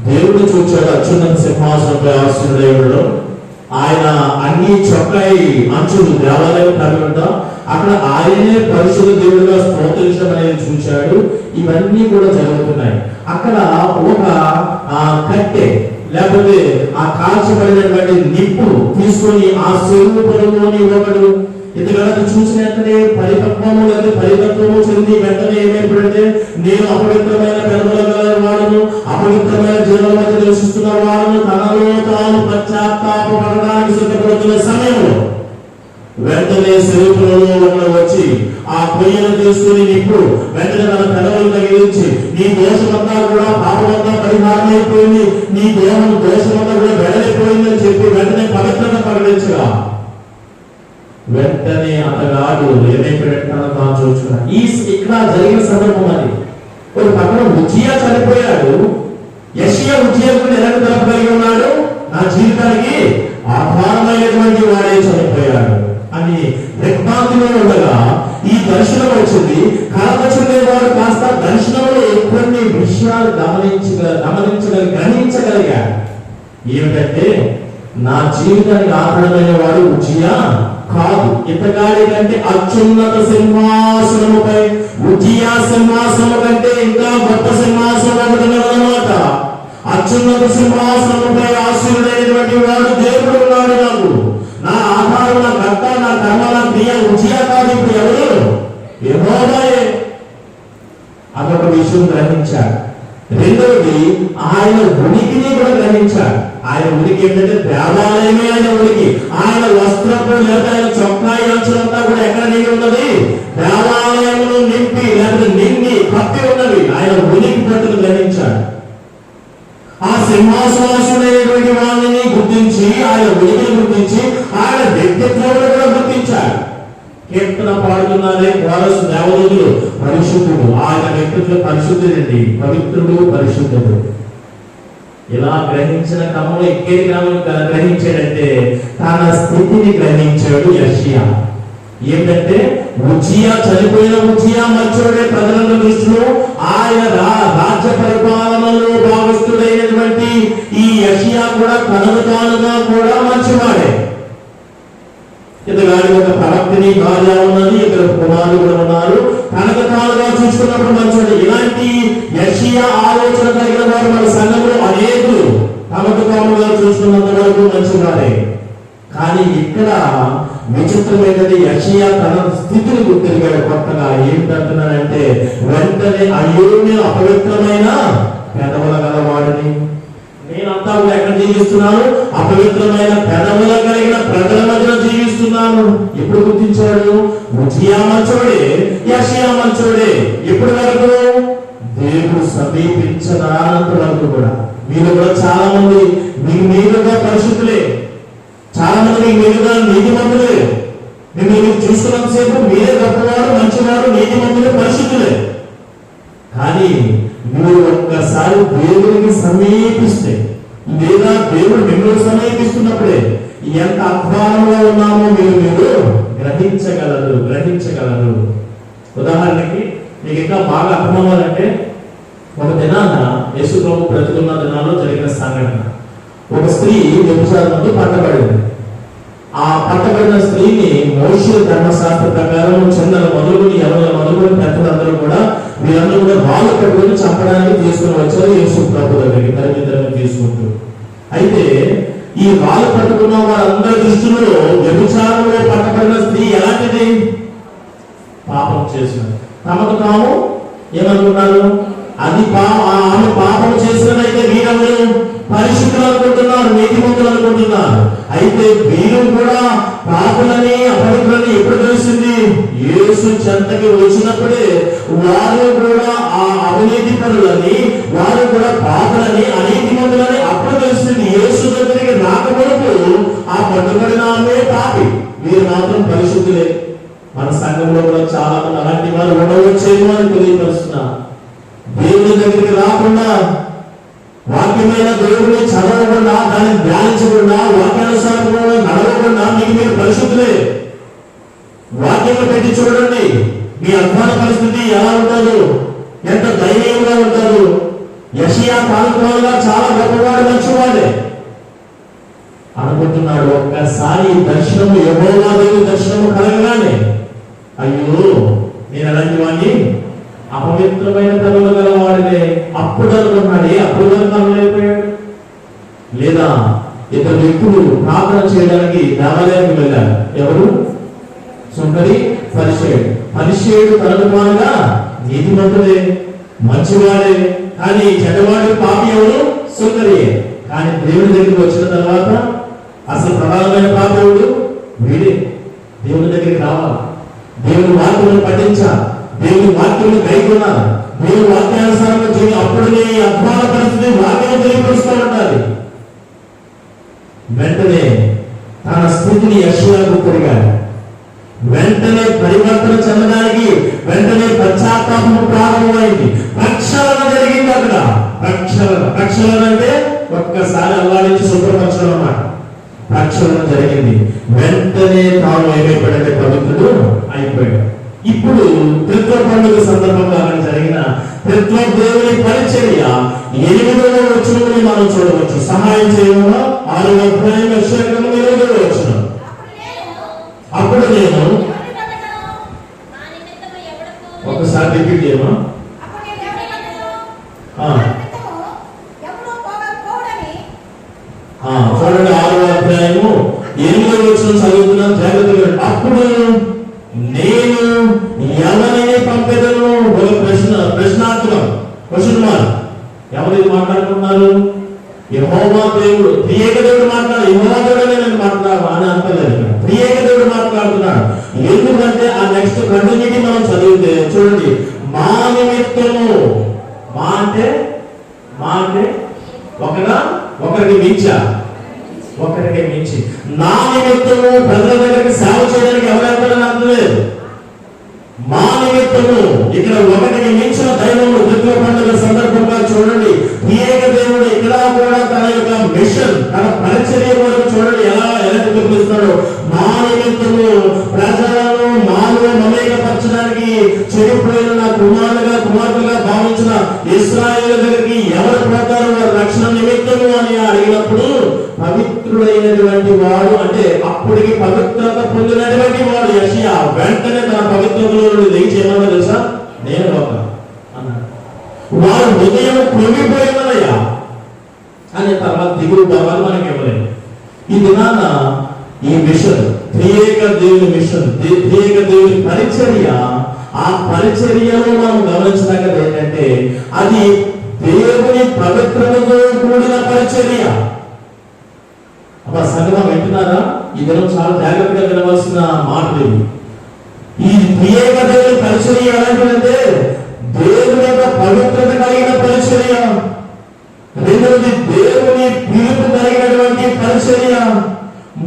దేవుడు చూచాడు అత్యున్నత సింహాసనంపై ఆసీనుడైన ఆయన అన్ని చొక్కాయి అంచులు దేవాలయం కలిగి అక్కడ ఆయనే పరిశుద్ధ దేవుడిగా స్తోత్రించడం అనేది చూచాడు. ఇవన్నీ కూడా జరుగుతున్నాయి. అక్కడ ఒక కట్టె లేకపోతే ఆ కాల్చబడినటువంటి నిప్పు తీసుకొని ఆ సెలుపులోని ఒకడు ఇతరులకు చూసినట్లనే పరిపక్వము చెంది వెంటనే ఏమైపోయిందంటే నేను అపవిత్రమైన పెదవుల గల వాడును, అపవిత్రమైన జనుల మధ్య నివసిస్తున్న వాడును, తనలో తాను పశ్చాత్తాపపడడానికి సిద్ధపడుతున్న సమయంలో వెంటనే సెలుపులలో వచ్చి ఆ పొయ్యను తీసుకుని నిప్పు వెంటనే తన పెదవులు తగిలించి నీ దోషమంతా కూడా పాపమంతా పరిహారం అయిపోయింది, నీ దోషమంతా కూడా వెడలిపోయింది అని చెప్పి వెంటనే పవిత్రత ప్రకటించగా వెంటనే అతగాడు ఏమైపోయినట్టు తాను చూస్తున్నాడు. ఇక్కడ జరిగిన సందర్భం అది. ఒక పక్కన ఉజ్జియా చనిపోయాడు. యెషయా ఉజ్జియా గురించి ఎలాంటి తలపు కలిగి ఉన్నాడు? నా జీవితానికి ఆధారమైనటువంటి వాడే చనిపోయాడు అని దిగ్భ్రాంతిలో ఉండగా ఈ దర్శనం వచ్చింది. కలవచుండేవాడు కాస్త దర్శనంలో కొన్ని విషయాలు గ్రహించగలిగాడు. ఏమిటంటే నా జీవితానికి ఆధారమైన వాడు ఉజ్జియా కాదు, ఇతగాడి కంటే అత్యున్నత సింహాసనముపై ఉజ్జియా సింహాసనము కంటే ఇంకా గొప్ప సింహాసనం ఒకటి ఉన్నదన్నమాట. అత్యున్నత సింహాసనముపై ఆసీనుడైనటువంటి వాడు దేవుడు ఉన్నాడు. నాకు నా ఆధారం, నా కర్త, నా కర్మ, నా క్రియ ఉజ్జియా కాదు. ఇప్పుడు ఎవరు? యెహోవాయే. అదొక విషయం గ్రహించాడు. రెండవది ఆయన ఉనికిని కూడా గ్రహించాడు. ఆయన ఉనికి ఏంటంటే దేవాలయమే ఆయన ఉనికి. ఆయన వస్త్రపు లేదా ఆయన చొక్కా అంచులంతా కూడా ఎక్కడ నిండి ఉన్నది? దేవాలయం హృదయంలో నింపి లేకపోతే నిండి కప్పి ఉన్నవి ఆయన ఉనికి పట్టును గ్రహించాడు. ఆ సింహాసనాసుడైనటువంటి వాళ్ళని గుర్తించి ఆయన ఉనికిని గుర్తించి ఆయన వ్యక్తిత్వాన్ని కూడా గుర్తించాడు. కీర్తన పాడుతున్నారే కోరస్ దేవదూతులు, పరిశుద్ధుడు, ఆయన వ్యక్తిత్వం పరిశుద్ధుడండి, పవిత్రుడు, పరిశుద్ధుడు. ఇలా గ్రహించిన క్రమంలో ఎక్కే క్రమం గ్రహించాడంటే తన స్థితిని గ్రహించాడు యెషయా. ఏంటంటే ఉజ్జియా, చనిపోయిన ఉజ్జియా మంచోడే ప్రజల దృష్టిలో, ఆయన రాజ్య పరిపాలనలో భాగస్థుడైనటువంటి ఈ యెషయా కూడా తనను తానుగా కూడా మంచివాడే. ఇతగాడి ఒక ప్రవక్తని భార్య ఉన్నది, ఇద్దరు కుమారులు కూడా ఉన్నారు, తనకు తానుగా చూసుకున్నప్పుడు మంచివాడు. ఇలాంటి యెషయా ఆలోచన కలిగిన వారు మన సంఘంలో అనేకులు తమకు తాముగా చూసుకున్నంత వరకు మంచివారే. కానీ ఇక్కడ విచిత్రం ఏంటంటే యెషయా తన స్థితిని గుర్తిరిగాడు. కొత్తగా ఏంటంటున్నాడంటే, వెంటనే అయ్యో నేను అపవిత్రమైన పెదవుల గలవాడిని, నేనంతా కూడా ఎక్కడ జీవిస్తున్నాను? అపవిత్రమైన పెదవుల కలిగిన ప్రజల మధ్యలో జీవిస్తున్నాను. ఎప్పుడు గుర్తించాడు? ఉజ్జియా మంచోడే, యెషయా మంచోడే. ఎప్పుడు వరకు? దేవుడు సమీపించనంత వరకు కూడా. మీరు కూడా చాలా మంది మీకు మీరుగా పరిశుద్ధులే, చాలా మంది మీరుగా నీతిమంతులే. మీరు చూస్తున్నంతసేపు మీరే గొప్పవారు, మంచివారు, నీతిమంతులే, పరిశుద్ధులే. కానీ మీరు ఒక్కసారి దేవుడికి సమీపిస్తే, లేదా దేవుడు మిమ్మల్ని సమీపిస్తున్నప్పుడే ఎంత అధ్వానంలో ఉన్నామో మీరు గ్రహించగలరు. ఉదాహరణకి మీకు ఇంకా బాగా అర్థం అవ్వాలంటే, ఒక దినాన యేసు ప్రభు బ్రతుకున్న దినాల్లో జరిగిన సంఘటన. ఒక స్త్రీ వ్యభిచారంతో పట్టబడింది. ఆ పట్టబడిన స్త్రీని మోషే ధర్మశాస్త్ర ప్రకారం చిన్నలు మొదలుకొని ఎవరు మొదలుకొని పెద్దలందరూ కూడా వీరందరూ కూడా రాళ్ళు పట్టుకొని చంపడానికి తీసుకుని వచ్చారు యేసు ప్రభు దగ్గరికి, తల్లిదండ్రులను తీసుకుంటూ. అయితే ఈ రాళ్ళు పట్టుకున్న వారందరి దృష్టిలో వ్యభిచారంలో పట్టబడిన స్త్రీ ఎలాంటిది? పాపం చేసినది. తమకు తాము ఏమనుకున్నారు? అది ఆమె పాపం చేసినదైతే వీరందరూ పరిశుద్ధులు అనుకుంటున్నారు, నీతిమంతులు అనుకుంటున్నారు. అయితే వీరు కూడా పాపులని, అపవిత్రులని ఎప్పుడు తెలిసింది? యేసు చెంతకి వచ్చినప్పుడే వారు కూడా ఆ అవినీతి పరులని, వారు కూడా పాపులని, అనీతిమంతులని అప్పుడు తెలిసింది. యేసు దగ్గరికి రాకమునుపు ఆ పట్టుబడిన ఆమె పాపి, వీరు మాత్రం పరిశుద్ధులే. మన సంఘంలో కూడా చాలా మంది అలాంటి వారు ఉండవచ్చేమో అని తెలియపరుస్తున్నారు. దేవుని దగ్గరికి రాకుండా, వాక్యమైన దేవుడిని చదవకుండా, దాన్ని ధ్యానించకుండా, వాక్యానుసారంగా నడవకుండా మీరు పరిశుద్ధులే. వాక్యంలో పెట్టి చూడండి మీ అధ్వాన పరిస్థితి ఎలా ఉంటారు, ఎంత దైన్యంగా ఉంటారు. యెషయా కాలంగా చాలా గొప్పవాడు, మంచివాడే అనుకుంటున్నాడు. ఒక్కసారి దర్శనము, యెహోవా దేవుని దర్శనము కలగగానే, అయ్యో నేను అలాంటి వాడిని, అపవిత్రమైన తలలు గలవాడినే అప్పుడు అనుకున్నాడు. అప్పుడు అనుకోలేకపోయాడు. లేదా ఇద్దరు వ్యక్తులు ప్రార్థన చేయడానికి దేవాలయానికి వెళ్ళారు. ఎవరు? సుంకరి, పరిసేయుడు. పరిసేయుడు తనకు తానుగా నీతిమంతుడే, మంచివాడే. కానీ చెడ్డవాడు, పాపి ఎవరు? సుంకరియే. కానీ దేవుని దగ్గరికి వచ్చిన తర్వాత అసలు ప్రధానమైన పాపి ఎవడు? వీడే. దేవుని దగ్గరికి రావాలి, దేవుని వాక్యాలను పఠించాలి, దేవుని వాక్యాలను కైకొనాలి, దేవుని వాక్యానుసారంగా చేయాలి. అప్పుడు నీ అధ్వాన పరిస్థితి వాక్యం తెలియపరుస్తూ ఉండాలి. వెంటనే తన స్థితిని యెషయా గుర్తిరిగాడు. వెంటనే పరివర్తన చెందడానికి వెంటనే పశ్చాత్తాపము ప్రారంభమైంది. ప్రక్షాళన జరిగింది. అక్కడ ప్రక్షాళన అంటే ఒక్కసారి అల్లాడించి శుభ్రపరచడం అన్నమాట. ప్రక్షాళన జరిగింది. వెంటనే తాను ఏమైపోయాడంటే పవిత్రుడు అయిపోయాడు. ఇప్పుడు త్రిత్వ పండుగ సందర్భంగా జరిగిన త్రిత్వ దేవుని పరిచర్య 8వ వచనంలో మనం చూడవచ్చు. సహాయం చేయడం 6వ అధ్యాయం 8వ వచనం. అప్పుడు నేను ఒకసారి రిపీట్ చేయమా? చూడండి, 6వ అధ్యాయము 8వ వచనం చదువుతున్నాను, జాగ్రత్తగా. అప్పుడు నేను ఎవరిని పంపెదను? ప్రశ్నార్థకం, క్వశ్చన్ మార్క్. ఎవరు మాట్లాడుతున్నారు? యెహోవా దేవుడు, త్రియేక దేవుడు మాట్లాడు, యెహోవా దేవుడనే నేను మాట్లాడు అని అంటలేదు. త్రియేక దేవుడు మాట్లాడుతున్నాడు. ఎందుకంటే ఆ నెక్స్ట్ కంటిన్యూటీ మనం చదివితే చూడండి, మా నిమిత్తము, మా అంటే ఒకరికి మించి, నా నిమిత్తము ప్రజల దగ్గరికి సేవ చేయడానికి ఎవరెవరైనా అంటలేదు. మా నిమిత్తము, ఇక్కడ ఒకటికి మించిన దైవము. దుర్గ పండుగ సందర్భంగా చూడండి, త్రియేక దేవుడు ఇక్కడ కూడా తన యొక్క మిషన్, తన పరిచర్య వరకు చూడండి ఎలా చూపిస్తున్నాడు. మా నిమిత్తము ప్రజలను మాలో మమేకపరచడానికి చెడిపోయిన నా కుమార్తెగా భావించిన ఇశ్రాయేలు దగ్గరికి ఎవరు పోతారు వారి రక్షణ నిమిత్తము అని అడిగినప్పుడు, పవిత్రుడైనటువంటి వాడు అంటే అప్పటికి పవిత్రత పొందినటువంటి వాడు యెషయా వెంటనే తన పవిత్రతలో లేచి ఏమన్నా తెలుసా, నేను ఒక అన్నాడు. వారు హృదయం కృంగిపోయినదయ్యా అని తర్వాత దిగులు భావాలు మనకి ఇవ్వలేదు. ఈ దినాన ఈ మిషన్, త్రియేక దేవుని మిషన్, త్రియేక దేవుని పరిచర్య, ఆ పరిచర్యలో మనం గమనించదగ్గది ఏంటంటే అది దేవుని పవిత్రతతో కూడిన పరిచర్య. అబ్బా సంగమం వింటున్నారా? ఈ దినం చాలా జాగ్రత్తగా వినవలసిన మాటలు ఇవి. ఈ త్రియేక దేవుని పరిచర్య ఎలాంటిదంటే దేవుని యొక్క పవిత్రత కలిగిన పరిచర్య, రెండవది దేవుని పిలుపు కలిగినటువంటి పరిచర్య,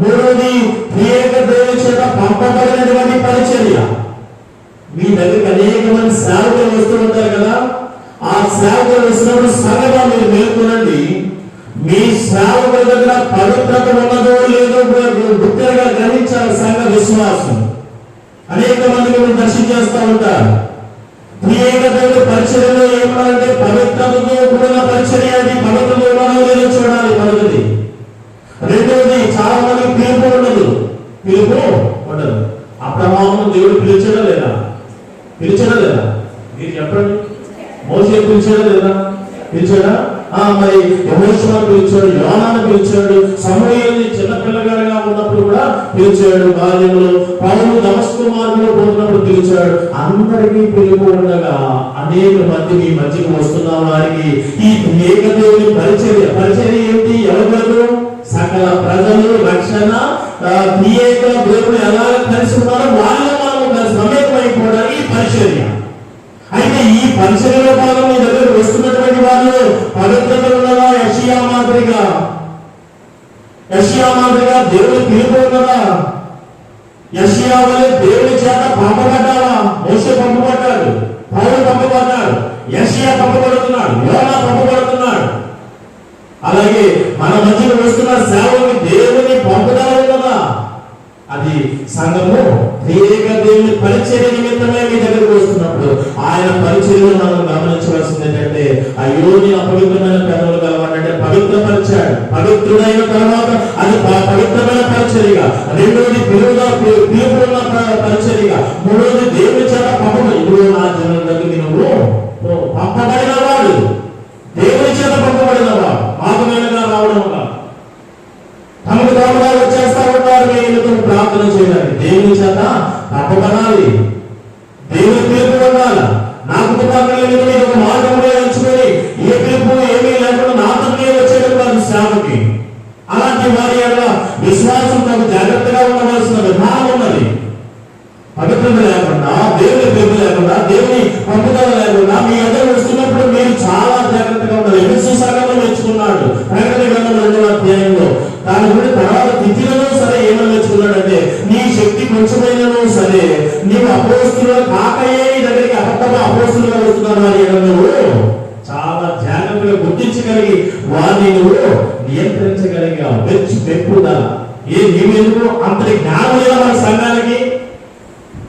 మూడవది త్రియేక దేవుని చేత పంపబడినటువంటి పరిచర్య. మీ దగ్గరికి అనేక మంది సేవకులు వస్తూ ఉంటారు కదా, ఆ సేవకులు వస్తున్నప్పుడు సంగమా మీరు మేల్కొనండి. మీ సేవకుల దగ్గర పవిత్రత ఉన్నదో లేదో గుర్తుగా గ్రహించాలి. సంఘ విశ్వాసం అనేక మందికి మీరు దర్శనం చేస్తూ ఉంటారు. త్రియేక దేవుడి పరిచర్యలో ఏమన్నారంటే పవిత్రతతో కూడిన పరిచర్య, అది పవిత్రత ఉన్నదో లేదో చూడాలి. మొదటిది. రెండవది, చాలా మందికి పిలుపు ఉండదు. అబ్రహామును దేవుడు పిలిచాడా లేదా? మీరు చెప్పండి. మోషే పిలిచాడా? మరి యెహోషువను పిలిచాడు, యోనాను పిలిచాడు, సమూయేలుని చిన్నపిల్లగాడిగా ఉన్నప్పుడు కూడా పిలిచాడు, బాల్యములో పౌలు దమస్కు మార్గంలో పోతున్నప్పుడు పిలిచాడు. అందరికీ పిలుపు ఉండగా అనేక మంది మీ మధ్యకి వస్తున్న వారికి ఈ ఏకదేవుని పరిచర్య ఏంటి? ఎవరు? సకల ప్రజలు రక్షణ త్రియేక దేవుడు ఎలా కలిసి ఉన్నారో వాళ్ళ మనం కలిసి మమేకమైపోవడానికి పరిచర్య. అయితే ఈ పరిచర్యలో భాగం మీ దగ్గర వస్తున్నటువంటి వాళ్ళు పవిత్రత ఉన్నదా? యెషయా మాదిరిగా దేవుని పిలుపు ఉన్నదా? యెషయా వలె దేవుని చేత పంపబడ్డావా? మోషే పంపబడ్డాడు, పౌలు పంపబడ్డాడు, యెషయా పంపబడుతున్నాడు, యోనా పంపబడుతున్నాడు. అలాగే మన మధ్యలో వస్తున్న సేవకి దేవుని పంపుదల ఉన్నదా? అది సంఘము త్రియేక దేవుని పరిచర్య నిమిత్తమే మీ దగ్గరకు వస్తున్నప్పుడు ఆయన పరిచర్యలో మనం గమనించవలసింది ఏంటంటే, అయ్యో నేను అపవిత్రమైన పెదవులు కలవాడంటే పవిత్రపరిచాడు. పవిత్రుడైన తర్వాత అది పవిత్రమైన పరిచర్యగా, రెండోది పిలుపున్న పరిచర్యగా, మూడోది దేవుని చేత పంపబడి. ఇప్పుడు నా జనం దగ్గరికి నువ్వు పంపబడిన వాడు, దేవుని చేత పంపబడిన వాడు, మాతమేలుగా రావడం కాదు. తమకు తాముగా వచ్చేస్తా ఉంటారు వీళ్ళతో ప్రార్థన చేయడానికి. దేవుని చేత పంపబడాలి, దేవుని పిలుపు ఉండాలి. నా కుటుంబాన్ని ఒక మార్గంలో ఎంచుకొని ఏ పిలుపు ఏమీ లేకుండా నాతోనే వచ్చేటప్పుడు అది సేవకి. అలాంటి వారి యొక్క విశ్వాసం తమకు జాగ్రత్తగా ఉండవలసిన విధానం ఉన్నది. పవిత్రత లేకుండా, దేవుని పిలుపు లేకుండా, దేవుని పంపుదల లేకుండా మీ అందరూ వస్తున్నప్పుడు మీరు చాలా జాగ్రత్తగా ఉండాలి. ఎఫెసు సంఘంలో మెచ్చుకున్నాడు ప్రకటన గ్రంథం 2వ అధ్యాయంలో. దాని గురించి తర్వాత తిథిలో సరే ఏమని మెచ్చుకున్నాడంటే, నీ శక్తి కొంచెమైనను సరే నీవు అపోస్తులు కాకయే నీ దగ్గరికి అపోస్తులుగా వస్తున్నారు అని నువ్వు చాలా జాగ్రత్తగా గుర్తించగలిగి వారిని నువ్వు నియంత్రించగలిగా. మెప్పుదల నీవెందుకు అంతటి జ్ఞానం లేదా మన సంఘానికి?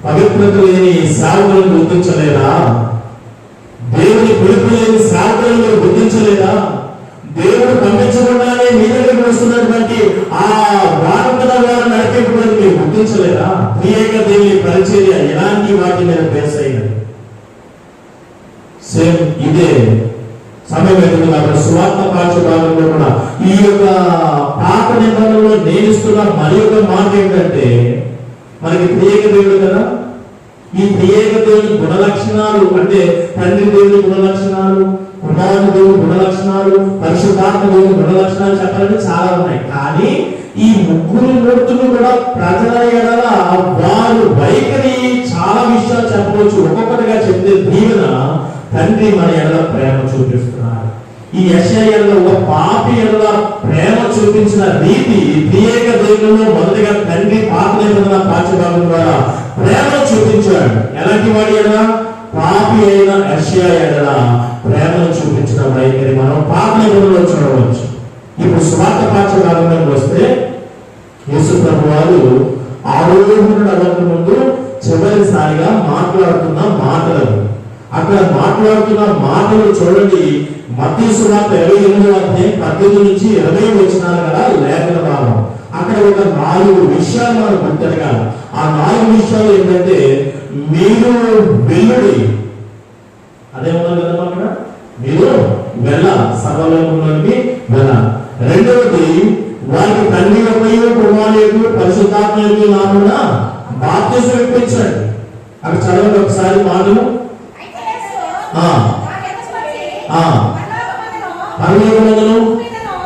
పవిత్రత లేని సేవకులను గుర్తించలేదా? దేవుని పిలుపు లేని సేవకులను గుర్తించలేదా? దేవుడు పంపించకుండానే మీ దగ్గరికి వస్తున్నటువంటి ఆ వారంతర వారు నడిపేటువంటి మీరు గుర్తించలేదా? త్రియేక దేవుని పరిచర్య ఎలాంటి వాటి మీద బేస్ అయినది. సేమ్ ఇదే సమయం ఎదుగుతున్న సువార్త పాఠ్య భాగంలో కూడా ఈ యొక్క పాత నిబంధనలో నేనిస్తున్న మరి ఒక మాట ఏంటంటే, మనకి త్రియేక దేవుడు కదా, ఈ త్రియేక దేవుని గుణ లక్షణాలు అంటే తండ్రి దేవుని గుణ లక్షణాలు, కుమారుని దేవుని గుణ లక్షణాలు, పరిశుద్ధాత్మ దేవుని గుణ లక్షణాలు చెప్పాలంటే చాలా ఉన్నాయి. కానీ ఈ ముగ్గురు మూర్తులు కూడా ప్రజల ఎడల వారు వైఖరి చాలా విషయాలు చెప్పవచ్చు. ఒక్కొక్కటిగా చెప్తే దీవెన తండ్రి మన ఎడల ప్రేమ చూపిస్తున్నారు. ఈ యెషయా ఎడల ఒక పాపి ఎడల ప్రేమ చూపించిన రీతి త్రియేక దేవునిలో మొదటిగా తండ్రి పాత నిబంధన పాఠ్యభాగం ద్వారా ప్రేమ చూపించాడు. ఎలాంటి వాడి ఎడల? పాపి అయిన యెషయా ఎడల ప్రేమను చూపించిన వైఖరి మనం పాత నిబంధనలో చూడవచ్చు. ఇప్పుడు స్వార్థ పాఠ్యభాగంలోకి వస్తే యేసు ప్రభు వారు ఆరోహణుడు అవ్వక ముందు చివరిసారిగా మాట్లాడుతున్న మాటలు, అక్కడ మాట్లాడుతున్న మాటలు చూడండి. మత్తయి సువార్త 28వ అధ్యాయం 18 నుంచి 20 వచనాలు గల లేఖన భాగం. అక్కడ ఒక 4 విషయాలు మనం గుర్తెరగాలి. ఆ 4 విషయాలు ఏంటంటే, మీరు వెల్లుడి, అదే ఉన్నారు కదా అక్కడ, మీరు వెళ్ళాలి, సర్వలోకంలోకి వెళ్ళాలి. రెండవది, వారికి తండ్రి యొక్క కుమారుడు పరిశుద్ధాత్మ యొక్క నామమున బాప్తిసం ఇప్పించండి. అక్కడ చదవండి ఒకసారి మాటలు. పరలోకమందును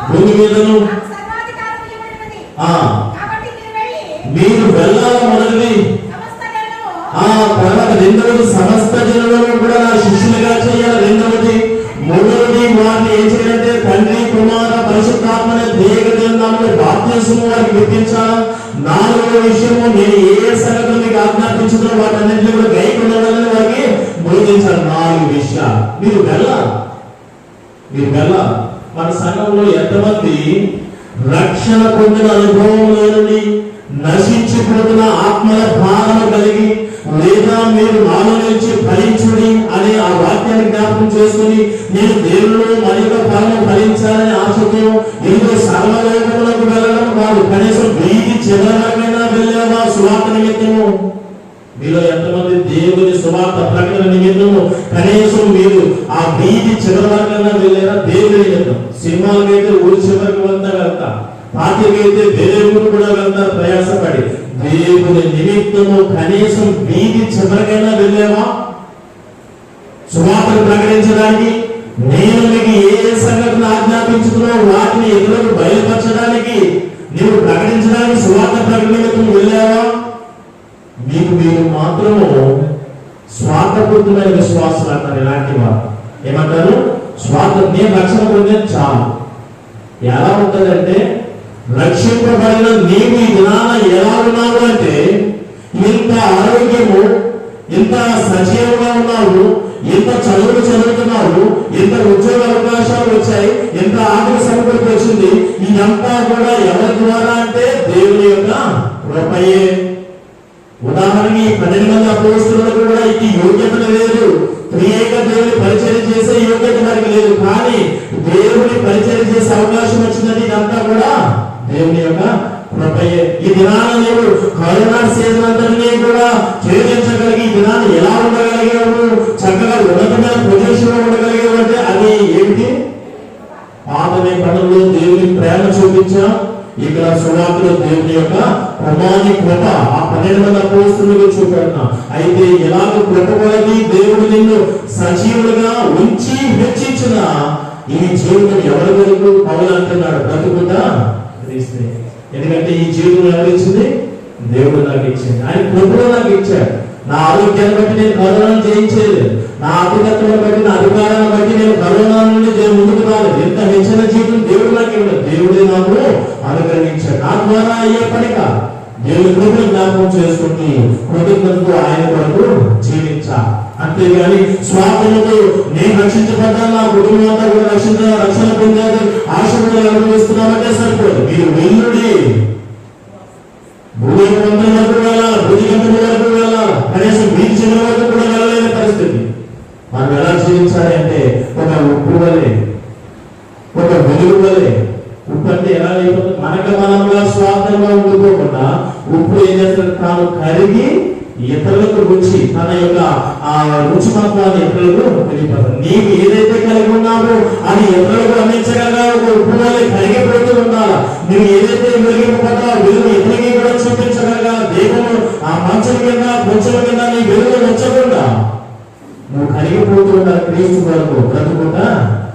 భూమి మీదను మీరు వెళ్ళాలి మొదటిది. తర్వాత రెండవది, సమస్త జనులను కూడా నా శిష్యులుగా చేయాలి. రెండవది. మూడవది, వారిని ఏం చేయాలంటే తండ్రి కుమార పరిశుద్ధాత్మ దేవదేవుని బాప్తిసము వారికి ఇప్పించాలి. నాలుగవ విషయము, నేను ఏ సంగతులు మీకు ఆజ్ఞాపించుకున్నా వాటన్నింటినీ కూడా గైకొనాలని వారికి బోధించాలి. 4 విషయాలు. మీరు వెళ్ళాలి. మన సంఘంలో ఎంతమంది రక్షణ పొందిన అనుభవం లేని, నశించిపోతున్న ఆత్మల భావన కలిగి, లేదా మీరు నాలో నుంచి ఫలించుడి అనే ఆ వాక్యాన్ని జ్ఞాపకం చేసుకుని, నేను దేవుళ్ళు మరింత ఫలం ఫలించాలని ఆశతో ఏదో సర్వలోకములకు వెళ్ళడం కాదు, కనీసం వీధి చివరమైనా వెళ్ళేవా సువార్త నిమిత్తము? మీలో ఎంతమంది దేవుని సువార్త ప్రకటన నిమిత్తము కనీసం మీరు ఆ వీధి చివరమైనా వెళ్ళారా? దేవుని నిమిత్తం. సినిమాలకైతే ఊరి చివరికి వెళ్తా, పార్టీకైతే వేరే ఊరు కూడా వెళ్తారు ప్రయాసపడి. దేవుని నిమిత్తము కనీసం వీధి చివరికైనా వెళ్ళావా సువార్తను ప్రకటించడానికి? నేను మీకు ఏ సంగతిని ఆజ్ఞాపించుకున్నా వాటిని ఇతరులకు బయలుపరచడానికి, నీవు ప్రకటించడానికి సువార్త ప్రకటన నిమిత్తం వెళ్ళావా? మీకు మీరు మాత్రము స్వార్థపూర్తమైన విశ్వాసాలు అంటారు. ఇలాంటి వారు ఏమంటారు? స్వార్థ, నేను రక్షణ పొందేది చాలు. ఎలా ఉంటుందంటే, రక్షింపబడిన నీవు ఈ దినాన ఎలా ఉన్నావు అంటే, ఇంత ఆరోగ్యము, ఇంత సజీవంగా ఉన్నావు, ఇంత చదువులు చదువుతున్నావు, ఇంత ఉద్యోగ అవకాశాలు వచ్చాయి, ఇంత ఆర్థిక సమృద్ధి వచ్చింది. ఇదంతా కూడా ఎవరి ద్వారా అంటే దేవుని యొక్క కృపయే. ఉదాహరణకి 12 మంది అపోస్తలులకు కూడా ఈ యోగ్యత లేదు. త్రియేక దేవుని పరిచయం చేసే యోగ్యత మనకి లేదు. కానీ దేవుని పరిచయం చేసే అవకాశం వచ్చిందని ఇదంతా కూడా దేవుని యొక్క కృపయే. ఈ దినాన నీవు కరోనా సీజన్ అంతటినీ కూడా ఛేదించగలిగి ఈ దినాన్ని ఎలా ఉండగలిగావు, చక్కగా ఉన్నతమైన ప్రదేశంలో ఉండగలిగావు అంటే అది ఏమిటి? పాత నిబంధనలో దేవుని ప్రేమ చూపించా, ఇక్కడ సువార్తలో దేవుని యొక్క ప్రమాణి కృప ఆ 12 మంది అపోస్తలులకు చూపెడుతున్నా. అయితే ఇలాగ కృప కొలది దేవుడు నిన్ను సజీవులుగా ఉంచి హెచ్చించిన ఈ జీవితం ఎవరి వరకు? పౌలు అంటున్నాడు, బ్రతుకుతా క్రీస్తే. ఎందుకంటే ఈ జీవితం ఎవరిచ్చింది? దేవుడు నాకు ఇచ్చింది. ఆయన కృపలో నాకు ఇచ్చాడు. నా ఆరోగ్యాన్ని బట్టి నేను కరోనాను జయించేది, నా ఆర్థికత్వాన్ని బట్టి, నా అధికారాన్ని బట్టి నేను కరోనా నుండి ముందుకు రాలేదు. ఎంత హెచ్చరిక జీవితం దేవుడు నాకు ఇవ్వలేదు, దేవుడే నాకు అనుగ్రహించాడు. నా ద్వారా అయ్యే పని కాదు. దేవుని కృపను జ్ఞాపకం చేసుకుంటూ కృతజ్ఞతతో ఆయన కొరకు జీవించాలి. అంతేగాని స్వార్థముతో నేను రక్షించబడ్డాను, నా కుటుంబం అంతా కూడా రక్షణ పొందాలి, ఆశలు అనుభవిస్తున్నామంటే సరిపోదు. మీరు వెల్లుడి, భూమి వందల వరకు వెళ్ళాలి, భూమిగంతుల వరకు వెళ్ళాలి, కనీసం వీధి చివరి వరకు కూడా వెళ్ళలేని పరిస్థితి. మనం ఎలా జీవించాలి అంటే ఒక ఉప్పు వలె, ఒక వెలుగు వలె. ఉప్పు అంటే ఎలా అయిపోతుంది? మనకు మనంగా స్వార్థంగా ఉండిపోకుండా ఉప్పు ఏం చేస్తుంది? తాను కరిగి ఇతరులకు రుచి, తన యొక్క ఆ రుచిమత్వాన్ని ఇతరులకు తెలియపడతారు. నీవు ఏదైతే కలిగి ఉన్నావో అది ఇతరులకు అందించగలగా ఒక ఉప్పు వలె కరిగిపోతూ ఉండాలి. నువ్వు ఏదైతే వెలిగిపోతావో వెలుగు ఇతరులకి కూడా చూపించగలగా. దేవుడు ఆ మంచం కింద కొంచెం కింద నీ వెలుగు ఉంచకుండా నువ్వు కరిగిపోతున్న క్రీస్తు వరకు బ్రతుకుంటా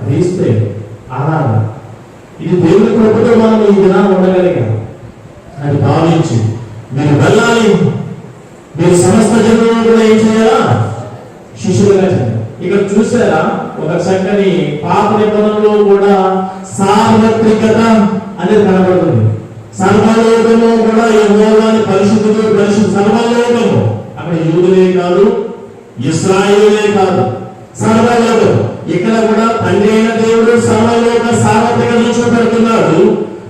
క్రీస్తే ఆరాధన. ఇది దేవుని కృపతో మనం ఈ దినాన్ని ఉండగలిగాం అని భావించి మీరు వెళ్ళాలి. మీరు సమస్త జనులను కూడా ఏం చేయాలా? శిష్యులుగా చేయాలి. ఇక్కడ చూసారా, ఒక చక్కని పాత నిబంధనలో కూడా సార్వత్రికత అనేది కనబడుతుంది. సర్వలోకము కూడా యెహోవాని పరిశుద్ధుడు సర్వలోకము, అక్కడ యూదులే కాదు, ఇశ్రాయేలే కాదు, సర్వలోకము. ఇక్కడ కూడా తండ్రి అయిన దేవుడు సర్వలోక సార్వత్రికత చూపెడుతున్నాడు.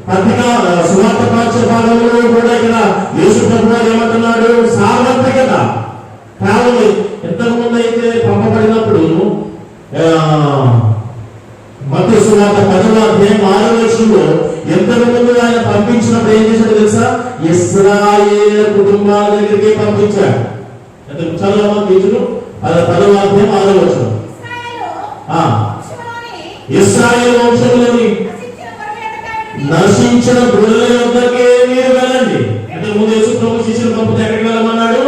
పత్రికా సువార్త పాఠ్య భాగంలో కూడా ఇక్కడ యేసు ప్రభువు ఏమంటున్నాడు? సార్వత్రికత. కావాలి. ఎంతకు ముందు అయితే పంపబడినప్పుడు మత్తయి సువార్త 10వ అధ్యాయం 6వ వచనంలో ఎంతకు ముందు ఆయన పంపించినప్పుడు ఏం చేశాడు తెలుసా? ఇశ్రాయేలు కుటుంబాల దగ్గరికి పంపించాడు. చదవమా బీజులు 10వ అధ్యాయం 6వ వచనం. ఇశ్రాయేలు వంశంలోని నశించిన గొర్రెల యొద్దకే మీరు వెళ్ళండి. ఇంతకు ముందు యేసు ప్రభు శిష్యులు పంపితే ఎక్కడికి వెళ్ళమన్నాడు?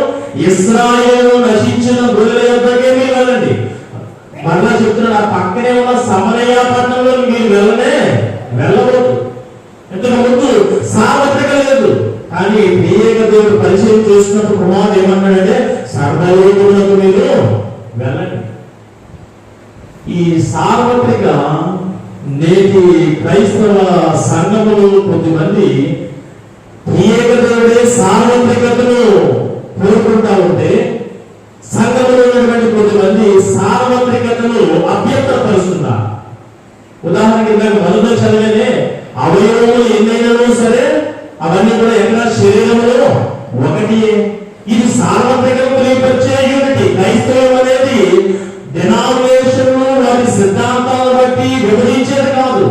ఇశ్రాయేలు నశించిన గొర్రెల యొద్దకే మీరు వెళ్ళండి. మళ్ళా చెప్తున్నాడు, ఆ పక్కనే ఉన్న సమరయ పట్టణంలో మీరు వెళ్ళవద్దు. ఇంతకు ముందు సార్వత్రిక లేదు, కానీ ప్రియేక దేవుడు పరిచయం చేసినప్పుడు కుమారుడు ఏమన్నాడంటే సర్వలోకములకు మీరు వెళ్ళండి. ఈ సార్వత్రిక నేటి క్రైస్తవ సంఘములు కొద్దిమంది ప్రియేక దేవుడే సార్వత్రికతను కోరుకుంటా ఉంటే, సంఘములో ఉన్నటువంటి కొద్దిమంది సార్వత్రికతను అభ్యంతరపరుస్తున్నారు. ఉదాహరణకి ఇందాక మొదట చదివేనే అవయవములు ఎన్నైనా సరే అవన్నీ కూడా ఎక్కడ శరీరంలో ఒకటి. ఇది సార్వత్రికత తెలియపరిచే యూనిటీ. క్రైస్తవం అనేది డినామినేషన్ వారి సిద్ధాంతాలను బట్టి విభజించేది కాదు.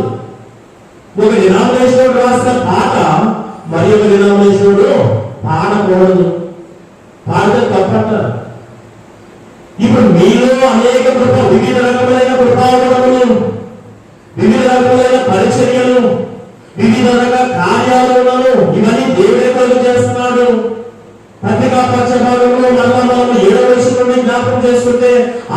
ఒక డినామినేషన్ రాసిన పాట మరి ఒక డినామినేషన్ పాడకూడదు, పాడితే తప్పంటారు. ఇప్పుడు మీలో అనేక వివిధ రకమైన కృపావరములు, వివిధ రకమైన పరిచర్యలు, వివిధ రకాల కార్యాలను ఇవన్నీ దేవుడే కలుగు చేస్తున్నాడు. పత్రికా పక్షభాగంలో మనం 7వ వచనం నుండి జ్ఞాపకం చేసుకుంటే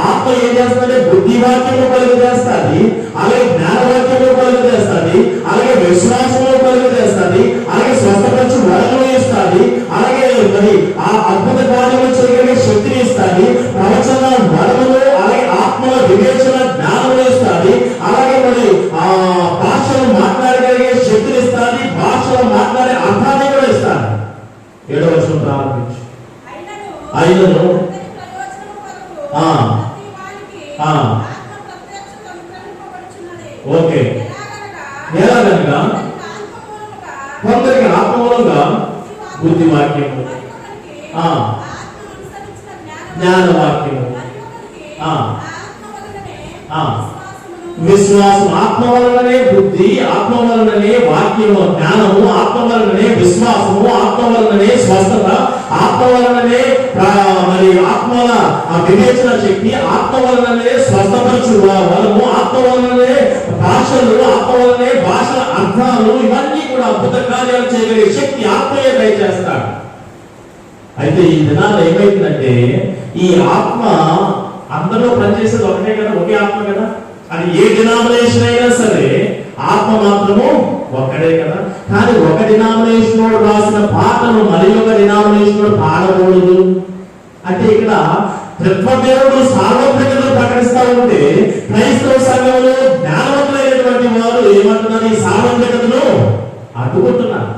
ఆత్మ ఏం చేస్తుందంటే బుద్ధివాక్యము కలుగు చేస్తుంది, అలాగే జ్ఞానవాక్యము కలుగు చేస్తుంది, అలాగే విశ్వాసము కలుగు చేస్తుంది, అలాగే స్వస్థపరచు వరములు ఇస్తుంది, అలాగే మరి ఆ అద్భుత కార్యములు చేయగలిగే శక్తిని ఇస్తుంది, ప్రవచన వరములు, అలాగే ఆత్మల వివేచన జ్ఞానములు ఇస్తుంది, అలాగే మరి ఆ భాషలు మాట్లాడగలిగే శక్తిని ఇస్తుంది, భాషలు మాట్లాడే అర్థాన్ని కూడా ఇస్తుంది. 7వ వచనం ప్రారంభించు. అయినను ఓకే, ఎలాగనగా కొందరికి ఆత్మూలంగా బుద్ధివాక్యము, జ్ఞానవాక్యము, విశ్వాసం. ఆత్మ వలననే బుద్ధి, ఆత్మ వలననే వాక్యము, జ్ఞానము, ఆత్మ వలననే విశ్వాసము, ఆత్మ వలననే స్వస్థత, ఆత్మ వలననే మరి ఆత్మల వివేచన శక్తి, ఆత్మ వలననే స్వస్థపరచు వరము, ఆత్మ వలననే భాషలు, ఆత్మ వలననే భాషల అర్థాలు, ఇవన్నీ కూడా అద్భుత కార్యాలు చేయగలిగే శక్తి ఆత్మయే దయచేస్తాడు. అయితే ఈ దినాల్లో ఏమైందంటే ఈ ఆత్మ అందరిలో పనిచేసేది ఒకటే కదా, ఒకే ఆత్మ కదా. అది ఏ డినామినేషన్ అయినా సరే ఆత్మ మాత్రము ఒక్కడే కదా. కానీ ఒక డినామినేషన్ రాసిన పాటను మరి ఒక డినామినేషన్ పాడకూడదు అంటే ఇక్కడ త్రిత్వదేవుడు సార్వత్రికతను ప్రకటిస్తా ఉంటే క్రైస్తవ సంఘంలో జ్ఞానవంతులైనటువంటి వారు ఏమంటున్నారు? ఈ సార్వత్రికతను అడ్డుకుంటున్నారు,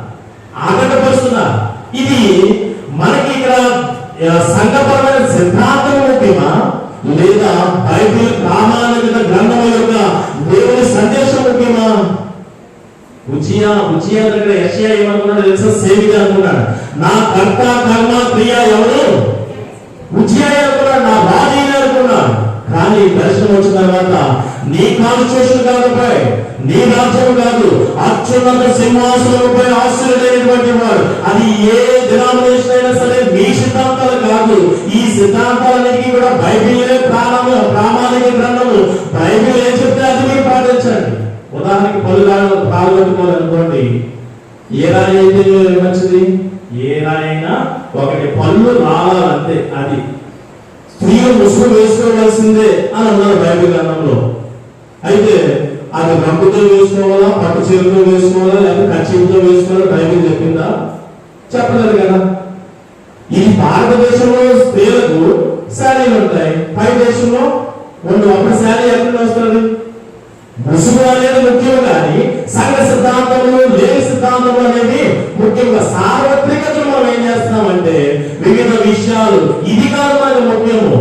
ఆటంకపరుస్తున్నారు. ఇది మనకి ఇక్కడ సంఘపరమైన సిద్ధాంతం ముఖ్యమా లేదా బైబిల్ ప్రామాణికత గ్రంథం యొక్క దేవుని సందేశం ముఖ్యమా? ఉచియా దగ్గర యెషయా ఏమనుకున్నాడు తెలుసా? సేవిగా అనుకున్నాడు. నా కర్త కర్మ క్రియ ఎవరు? ఉచియా అనుకున్నాడు, నా రాజీ అనుకున్నాడు. కానీ దర్శనం వచ్చిన తర్వాత నీ కాన్స్టిట్యూషన్ కాదుపై, నీ రాజ్యం కాదు, అత్యున్నత సింహాసనంపై ఆశ్రయుడైనటువంటి వాడు. అది ఏ డినామినేషన్ అయినా సరే మీ సిద్ధాంతాలు కాదు. ఈ సిద్ధాంతాలన్నిటికీ కూడా బైబిలే ప్రామాణిక గ్రంథము. బైబిల్ ఏం చెప్తే అది మీరు పాటించండి. ఉదాహరణకి పళ్ళు పాల్గొట్టుకోవాలనుకోండి, ఏ రాయి అయితే మంచిది? ఏ రాయైనా ఒకటి పళ్ళు రాలంతే. అది స్త్రీలు ముసుగు వేసుకోవాల్సిందే అని అన్నారు బైబిల్ గ్రంథంలో. అయితే అది రంగుతో వేసుకోవాలా, పట్టు చీరతో వేసుకోవాలా, లేకపోతే కచ్చితో వేసుకోవాలా బైబిల్ చెప్పిందా? చెప్పలేదు కదా. ఈ భారతదేశంలో స్త్రీలకు శారీలు ఉంటాయి, పై దేశంలో ఉండవు. అప్పుడు శారీ ఎక్కడ వస్తుంది? ముసుగు అనేది ముఖ్యం, కానీ సంఘ సిద్ధాంతంలో లేని సిద్ధాంతం అనేది ముఖ్యంగా సార్వత్రికతను మనం ఏం చేస్తున్నామంటే వివిధ విషయాలు ఇది కాదు మనకు ముఖ్యము.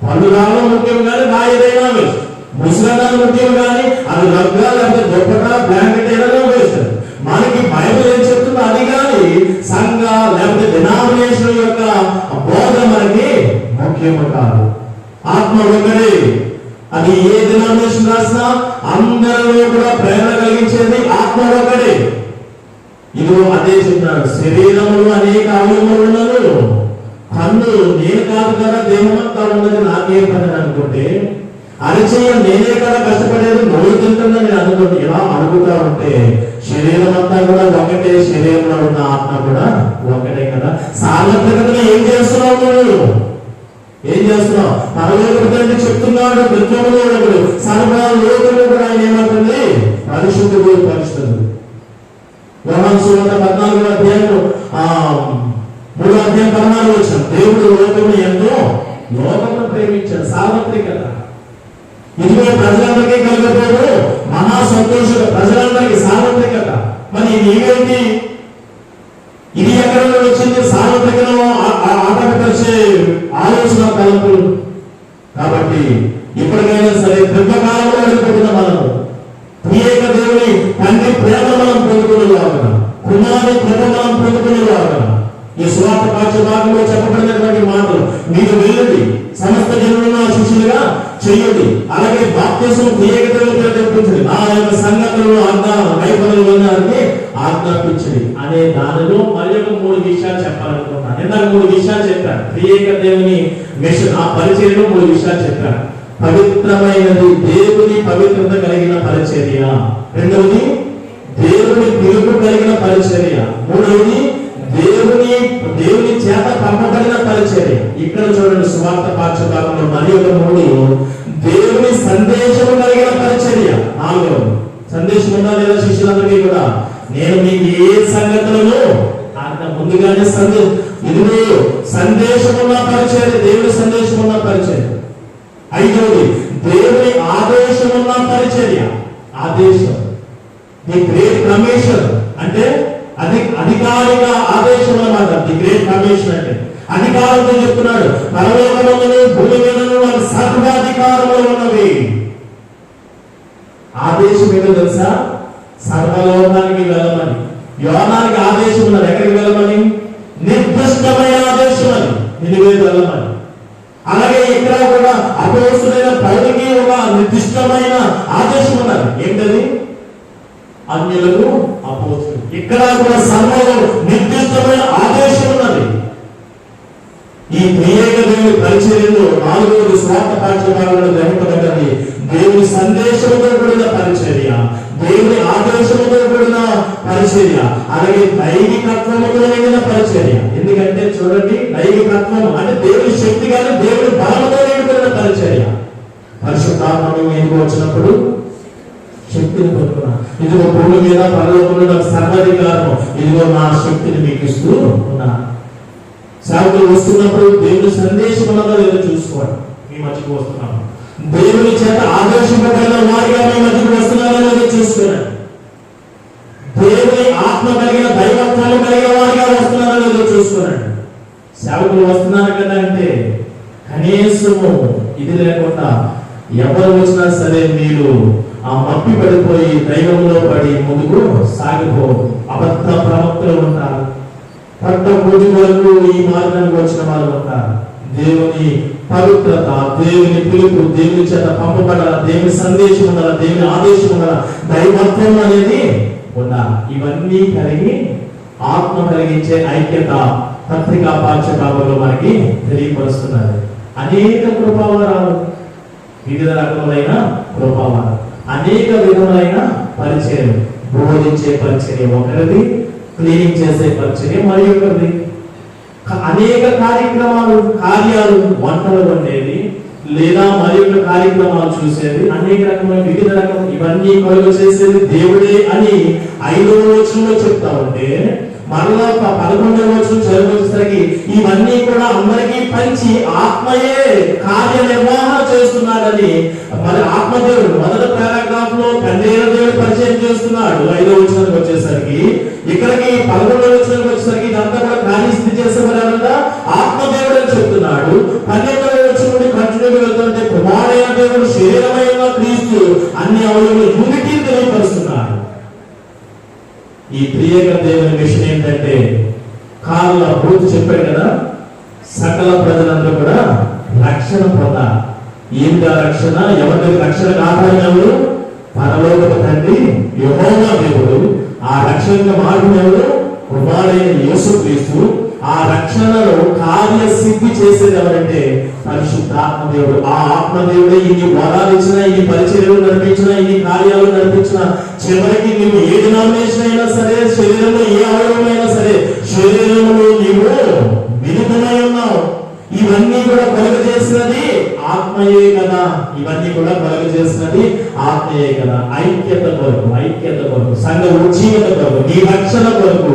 పళ్ళు రావడం ముఖ్యం కానీ నా ఏదైనా వేస్ట్, ముసుగడాలు ముఖ్యం కానీ అది రగ్గా లేకపోతే దుప్పట బ్లాంకెట్ ఏదైనా వేస్ట్. మనకి బైబిల్ ఏం చెప్తుందో అది కానీ సంఘ లేకపోతే డినామినేషన్ యొక్క బోధ మనకి ముఖ్యము కాదు. ఆత్మ ఒకటే, అది ఏ డినామినేషన్ రాసినా అందరిలో కూడా ప్రేరణ కలిగించేది ఆత్మ ఒకటే. ఇదిగో అదే చెప్తున్నాడు, శరీరంలో అనేక అవయవములు ఉన్నను, కన్ను నేను కాదు కదా దేహమంతా ఉన్నది నాకేం పని అనుకుంటే, అరిచేయ నేనే కదా కష్టపడేది నోరు తింటుందని నేను అనుకుంటే, ఇలా అనుకుంటా ఉంటే శరీరం అంతా కూడా ఒకటే, శరీరంలో ఉన్న ఆత్మ కూడా ఒకటే కదా. సార్వత్రికతను ఏం చేస్తున్నావు నువ్వు? ఏం చేస్తున్నావు? పరలోకం చెప్తున్నాడు విద్యములు సర్వలోకము కూడా ఆయన ఏమంటుంది? పరిశుద్ధుడు పరిశుద్ధుడు. యోహాను సువార్త 14వ అధ్యాయం 3వ అధ్యాయం 14వ వచనం, దేవుడు లోకమును ఎంతో లోకమును ప్రేమించాడు. సార్వత్రికత. ఇదిగో ప్రజలందరికీ కలుగుతాడు మహా సంతోషం, ప్రజలందరికీ సార్వత్రికత. మరి నీవేంటి? ఇది ఎక్కడ వచ్చింది? సార్వత్రికను ఆటంకపరిచే ఆలోచన తలంపులు. కాబట్టి ఇప్పటికైనా సరే దీర్ఘకాలంలో వెళ్ళిపోతున్న మనము త్రియేక దేవుని తండ్రి ప్రేమ మనం పొందుకునేలాగా, కుమారుని కృప మనం పొందుకునేలాగా ఈ సువార్త పాఠ్య భాగంలో చెప్పబడినటువంటి మాటలు మీరు వెళ్ళండి, సమస్త జనులను శిష్యులుగా చెయ్యండి, అలాగే బాప్తిసం త్రియేక దేవుని తెప్పించండి, నా యొక్క సంగతులను కైపనులకి ఆజ్ఞాపించండి అనే దానిలో మరి ఒక 3 విషయాలు చెప్పాలనుకుంటున్నాను. ఇందాక 3 విషయాలు చెప్పాను. త్రియేక దేవుని మిషన్ ఆ పరిచర్యలో 3 విషయాలు చెప్పాను. పవిత్రమైనది, దేవుని పవిత్రత కలిగిన పరిచర్య. రెండవది దేవుని పిలుపు కలిగిన పరిచర్య. మూడవది దేవుని చేత పంపబడిన పరిచర్య. ఇక్కడ చూడండి సువార్త పాఠ్య భాగంలో మరి ఒక 3 దేవుని సందేశము కలిగిన పరిచర్య. నాలుగవది సందేశం ఉందా లేదా శిష్యులందరికీ కూడా? నేను మీకు ఏ సంగతులను ముందుగానే ఇదిగో సందేశం ఉన్న పరిచర్య, దేవుని సందేశం ఉన్న పరిచర్య. ఐదవది దేవుని ఆదేశం ఉన్న పరిచర్య. ఆదేశం, ది గ్రేట్ కమిషన్ అంటే అధికారిక ఆదేశం అన్నమాట. ది గ్రేట్ కమిషన్ అంటే అధికారంతో చెప్తున్నాడు, పరలోకమును భూమి మీదను వారి సర్వాధికారములు ఉన్నవి. ఆదేశం ఏంటో తెలుసా? సర్వలోకానికి వెళ్ళమని. యోనానికి ఆదేశం ఉన్నది, ఎక్కడికి వెళ్ళమని? నిర్దిష్టమైన ఆదేశం అని, నినివే వెళ్ళమని. అలాగే ఇక్కడ కూడా అపోస్తులైన పౌలుకి ఒక నిర్దిష్టమైన ఆదేశం ఉన్నది. ఏంటది? అన్యులకు అపోస్తులు. ఇక్కడ కూడా సర్వలో నిర్దిష్టమైన ఆదేశం ఉన్నది. ఈ త్రియేక దేవుని పరిచర్యలో 4వది స్వార్థ పాఠ్య భాగంలో గ్రహింపబడ్డది దేవుని సందేశంతో కూడిన పరిచర్య, దేవుని ఆదేశంతో కూడిన పరిచర్య, అలాగే దైవికత్వముతో నిండిన పరిచర్య. ఎందుకంటే చూడండి, దైవికత్వం అంటే దేవుని శక్తి కానీ దేవుని బలముతో నిండిన పరిచర్య. పరిశుద్ధాత్మ మీదకి వచ్చినప్పుడు శక్తిని పొందుకున్నా. ఇదిగో భూమి మీద పరలోకంలో సర్వాధికారం, ఇదిగో నా శక్తిని మీకు ఇస్తూ ఉన్నా. సేవకులు వస్తున్నప్పుడు దేవుని సందేశం ఉన్నదో లేదో చూసుకోండి. మీ మధ్యకు వస్తున్నాము, దేవుని చేత ఆదేశింపబడిన వారిగా మీ మధ్యకు వస్తున్నారో లేదో చూసుకోండి. దేవుని ఆత్మ కలిగిన దైవత్వం కలిగిన వారిగా వస్తున్నారో లేదో చూసుకోనండి. సేవకులు వస్తున్నారు కదా అంటే కనీసము ఇది లేకుండా ఎవరు వచ్చినా సరే మీరు ఆ మప్పి పడిపోయి దైవంలో పడి ముందుకు సాగిపో. అబద్ధ ప్రవక్తలు ఉంటారు, పట్ట పూజ వరకు ఈ మార్గానికి వచ్చిన వాళ్ళు ఉంటారు. దేవుని పవిత్రత, దేవుని పిలుపు, దేవుని చేత పంపబడాల, దేవుని సందేశం ఉండాల, దేవుని ఆదేశం ఉండాల, దైవత్వం అనేది ఉండాలి. ఇవన్నీ కలిగి ఆత్మ కలిగించే ఐక్యత పత్రికా పాఠ్య భాగంలో మనకి తెలియపరుస్తున్నారు. అనేక కృపావరాలు, వివిధ రకములైన కృపావరాలు, అనేక విధములైన పరిచర్యలు. బోధించే పరిచర్య ఒకరిది, క్లీనింగ్ చేసే పరిచర్య మరి ఒకరిది, అనేక కార్యాలు వంటలు వండేది, లేదా మరి కార్యక్రమాలు చూసేది, అనేక రకమైన వివిధ రకం ఇవన్నీ కలుగు చేసేది దేవుడే అని 5వ వచనంలో చెప్తా ఉంటే, మరలా 11వ వచనం చదివేసరికి ఇవన్నీ కూడా అందరికీ పంచి ఆత్మయే కార్యనిర్వహణ చేస్తున్నాడని, మరి ఆత్మదేవుడు మొదటి పారాగ్రాఫ్ లో తండ్రి దేవుడు పరిచయం చేస్తున్నాడు. 5వ వచనానికి వచ్చేసరికి, ఇక్కడికి 11వ వచనానికి వచ్చేసరికి ఇదంతా కూడా కార్యస్థితి చేసేవారంతా ఆత్మదేవుడు అని చెప్తున్నాడు. 12వ వచనం నుండి కంటిన్యూగా వెళ్తుంటే కుమారైన దేవుడు శరీరమైన క్రీస్తు అన్ని అవయవులు యూనిటీ తెలియపరుస్తున్నాడు. ఈ త్రియేక దేవుని విషయం ఏంటంటే, కాళ్ళ పూర్తి చెప్పాడు కదా, సకల ప్రజలందరూ కూడా రక్షణ పొందాలి. ఏంటా రక్షణ? ఎవరి రక్షణ ఆధారం ఎవరు? పరలోకపు తండ్రి యెహోవా దేవుడు. ఆ రక్షణ మార్గం ఎవరు? కుమారుడైన యేసుక్రీస్తు. ఆ రక్షణలో కార్యసిద్ధి చేసేది ఎవరంటే పరిశుద్ధాత్మ దేవుడు. ఆ ఆత్మదేవుడే ఇన్ని వరాలు ఇచ్చిన, ఇన్ని పరిచర్యలు నడిపించిన, ఇన్ని కార్యాలు నడిపించిన, చివరికి నీవు ఏ డినామినేషన్ అయినా సరే, శరీరంలో ఏ అవయవమైనా సరే, శరీరంలో నీవు విలువమై ఉన్నావు. ఇవన్నీ కూడా కలుగజేసినది ఆత్మయే కదా. ఇవన్నీ కూడా కలుగజేసినది ఆత్మయే కదా. ఐక్యత కొరకు, సంఘ ఉజ్జీవత కొరకు, నీ రక్షణ కొరకు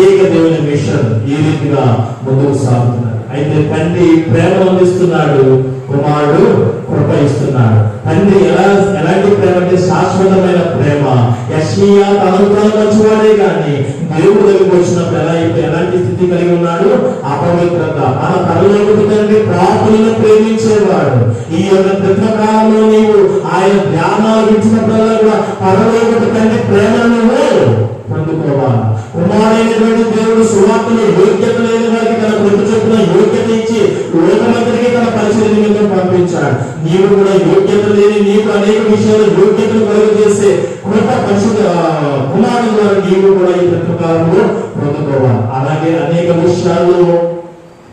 ఏక దేవుని మిషన్ ఈ రీతిగా ముందుకు సాగుతున్నారు. అయితే తండ్రి ప్రేమ అందిస్తున్నాడు, కుమారుడు కృప ఇస్తున్నాడు. తండ్రి ఎలాంటి ప్రేమ అంటే శాశ్వతమైన ప్రేమ. యెషయా తనకు మంచివాడే కానీ దేవుడు దగ్గరికి వచ్చినప్పుడు ఎలాంటి స్థితి కలిగి ఉన్నాడు? అపవిత్రత. మన పరలోకపు తండ్రి పాపులను ప్రేమించేవాడు. ఈ యొక్క ప్రతికాలంలో నీవు ఆయన ధ్యానాలు ఇచ్చినప్పుడల్లా కూడా పరలోకపు తండ్రి ప్రేమను నువ్వు పొందుకోవాలి. కుమారుడైనటువంటి దేవుడు సువార్తలో యోగ్యత లేని వారికి తన కృప చొప్పున యోగ్యత ఇచ్చి లోకమంతటికి తన పరిచర్య నిమిత్తం పంపించాడు. నీవు కూడా యోగ్యత లేని, నీకు అనేక విషయాలు యోగ్యతను కలుగు చేసే కృప పరిశుద్ధ కుమారుడు ద్వారా నీవు కూడా ఈ ప్రతికాలంలో పొందుకోవాలి. అలాగే అనేక విషయాల్లో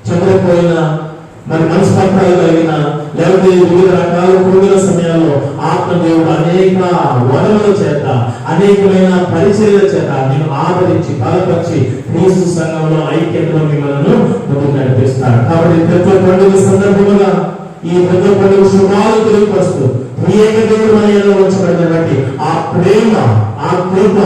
చెప్పకపోయినా, మరి మనస్పర్ధలు కలిగిన, లేకపోతే వివిధ రకాల కూడిన సమయాల్లో ఆత్మదేవుడు అనేక వరముల చేత, అనేకమైన పరిచర్యల చేత నేను ఆదరించి బలపరిచి క్రీస్తు సంఘంలో ఐక్యతలో మిమ్మల్ని ముందుకు నడిపిస్తాడు. కాబట్టి ప్రతి పండుగ సందర్భంగా ఈ ప్రతి పండుగ శుభాలు తెలియపరుస్తూ ఏక దేవుడు మన ఏదో ఉంచబడిన బట్టి ఆ ప్రేమ, ఆ కృప,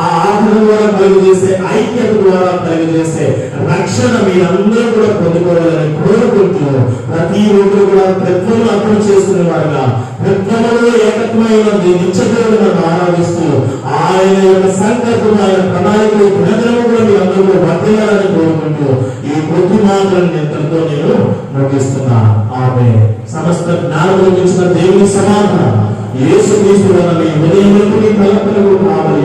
ఆ ఆదరణ ద్వారా కలుగు చేసే, ఐక్యత ద్వారా కలుగు చేసే రక్షణ మీరందరూ కూడా పొందుకోవాలని కోరుకుంటూ ప్రతి ఒక్కరు కూడా ప్రత్యేకం అర్థం చేసుకునే వారుగా ప్రత్యేకంలో ఏకత్వమైన నిత్యదేవుడు మనం ఆరాధిస్తూ ఆయన యొక్క సంకల్పం, ఆయన ప్రణాళికలు ప్రజలను కూడా మీరందరూ కూడా వర్తిల్లాలని కోరుకుంటూ ఈ కొద్ది మాటలను ఎంతతో నేను ముగిస్తున్నాను. ఆమె సమస్త జ్ఞానములు ఇచ్చిన దేవుని సమాధానం యేసుక్రీస్తు వలన మీ హృదయములకు మీ తలపులకు కావాలి.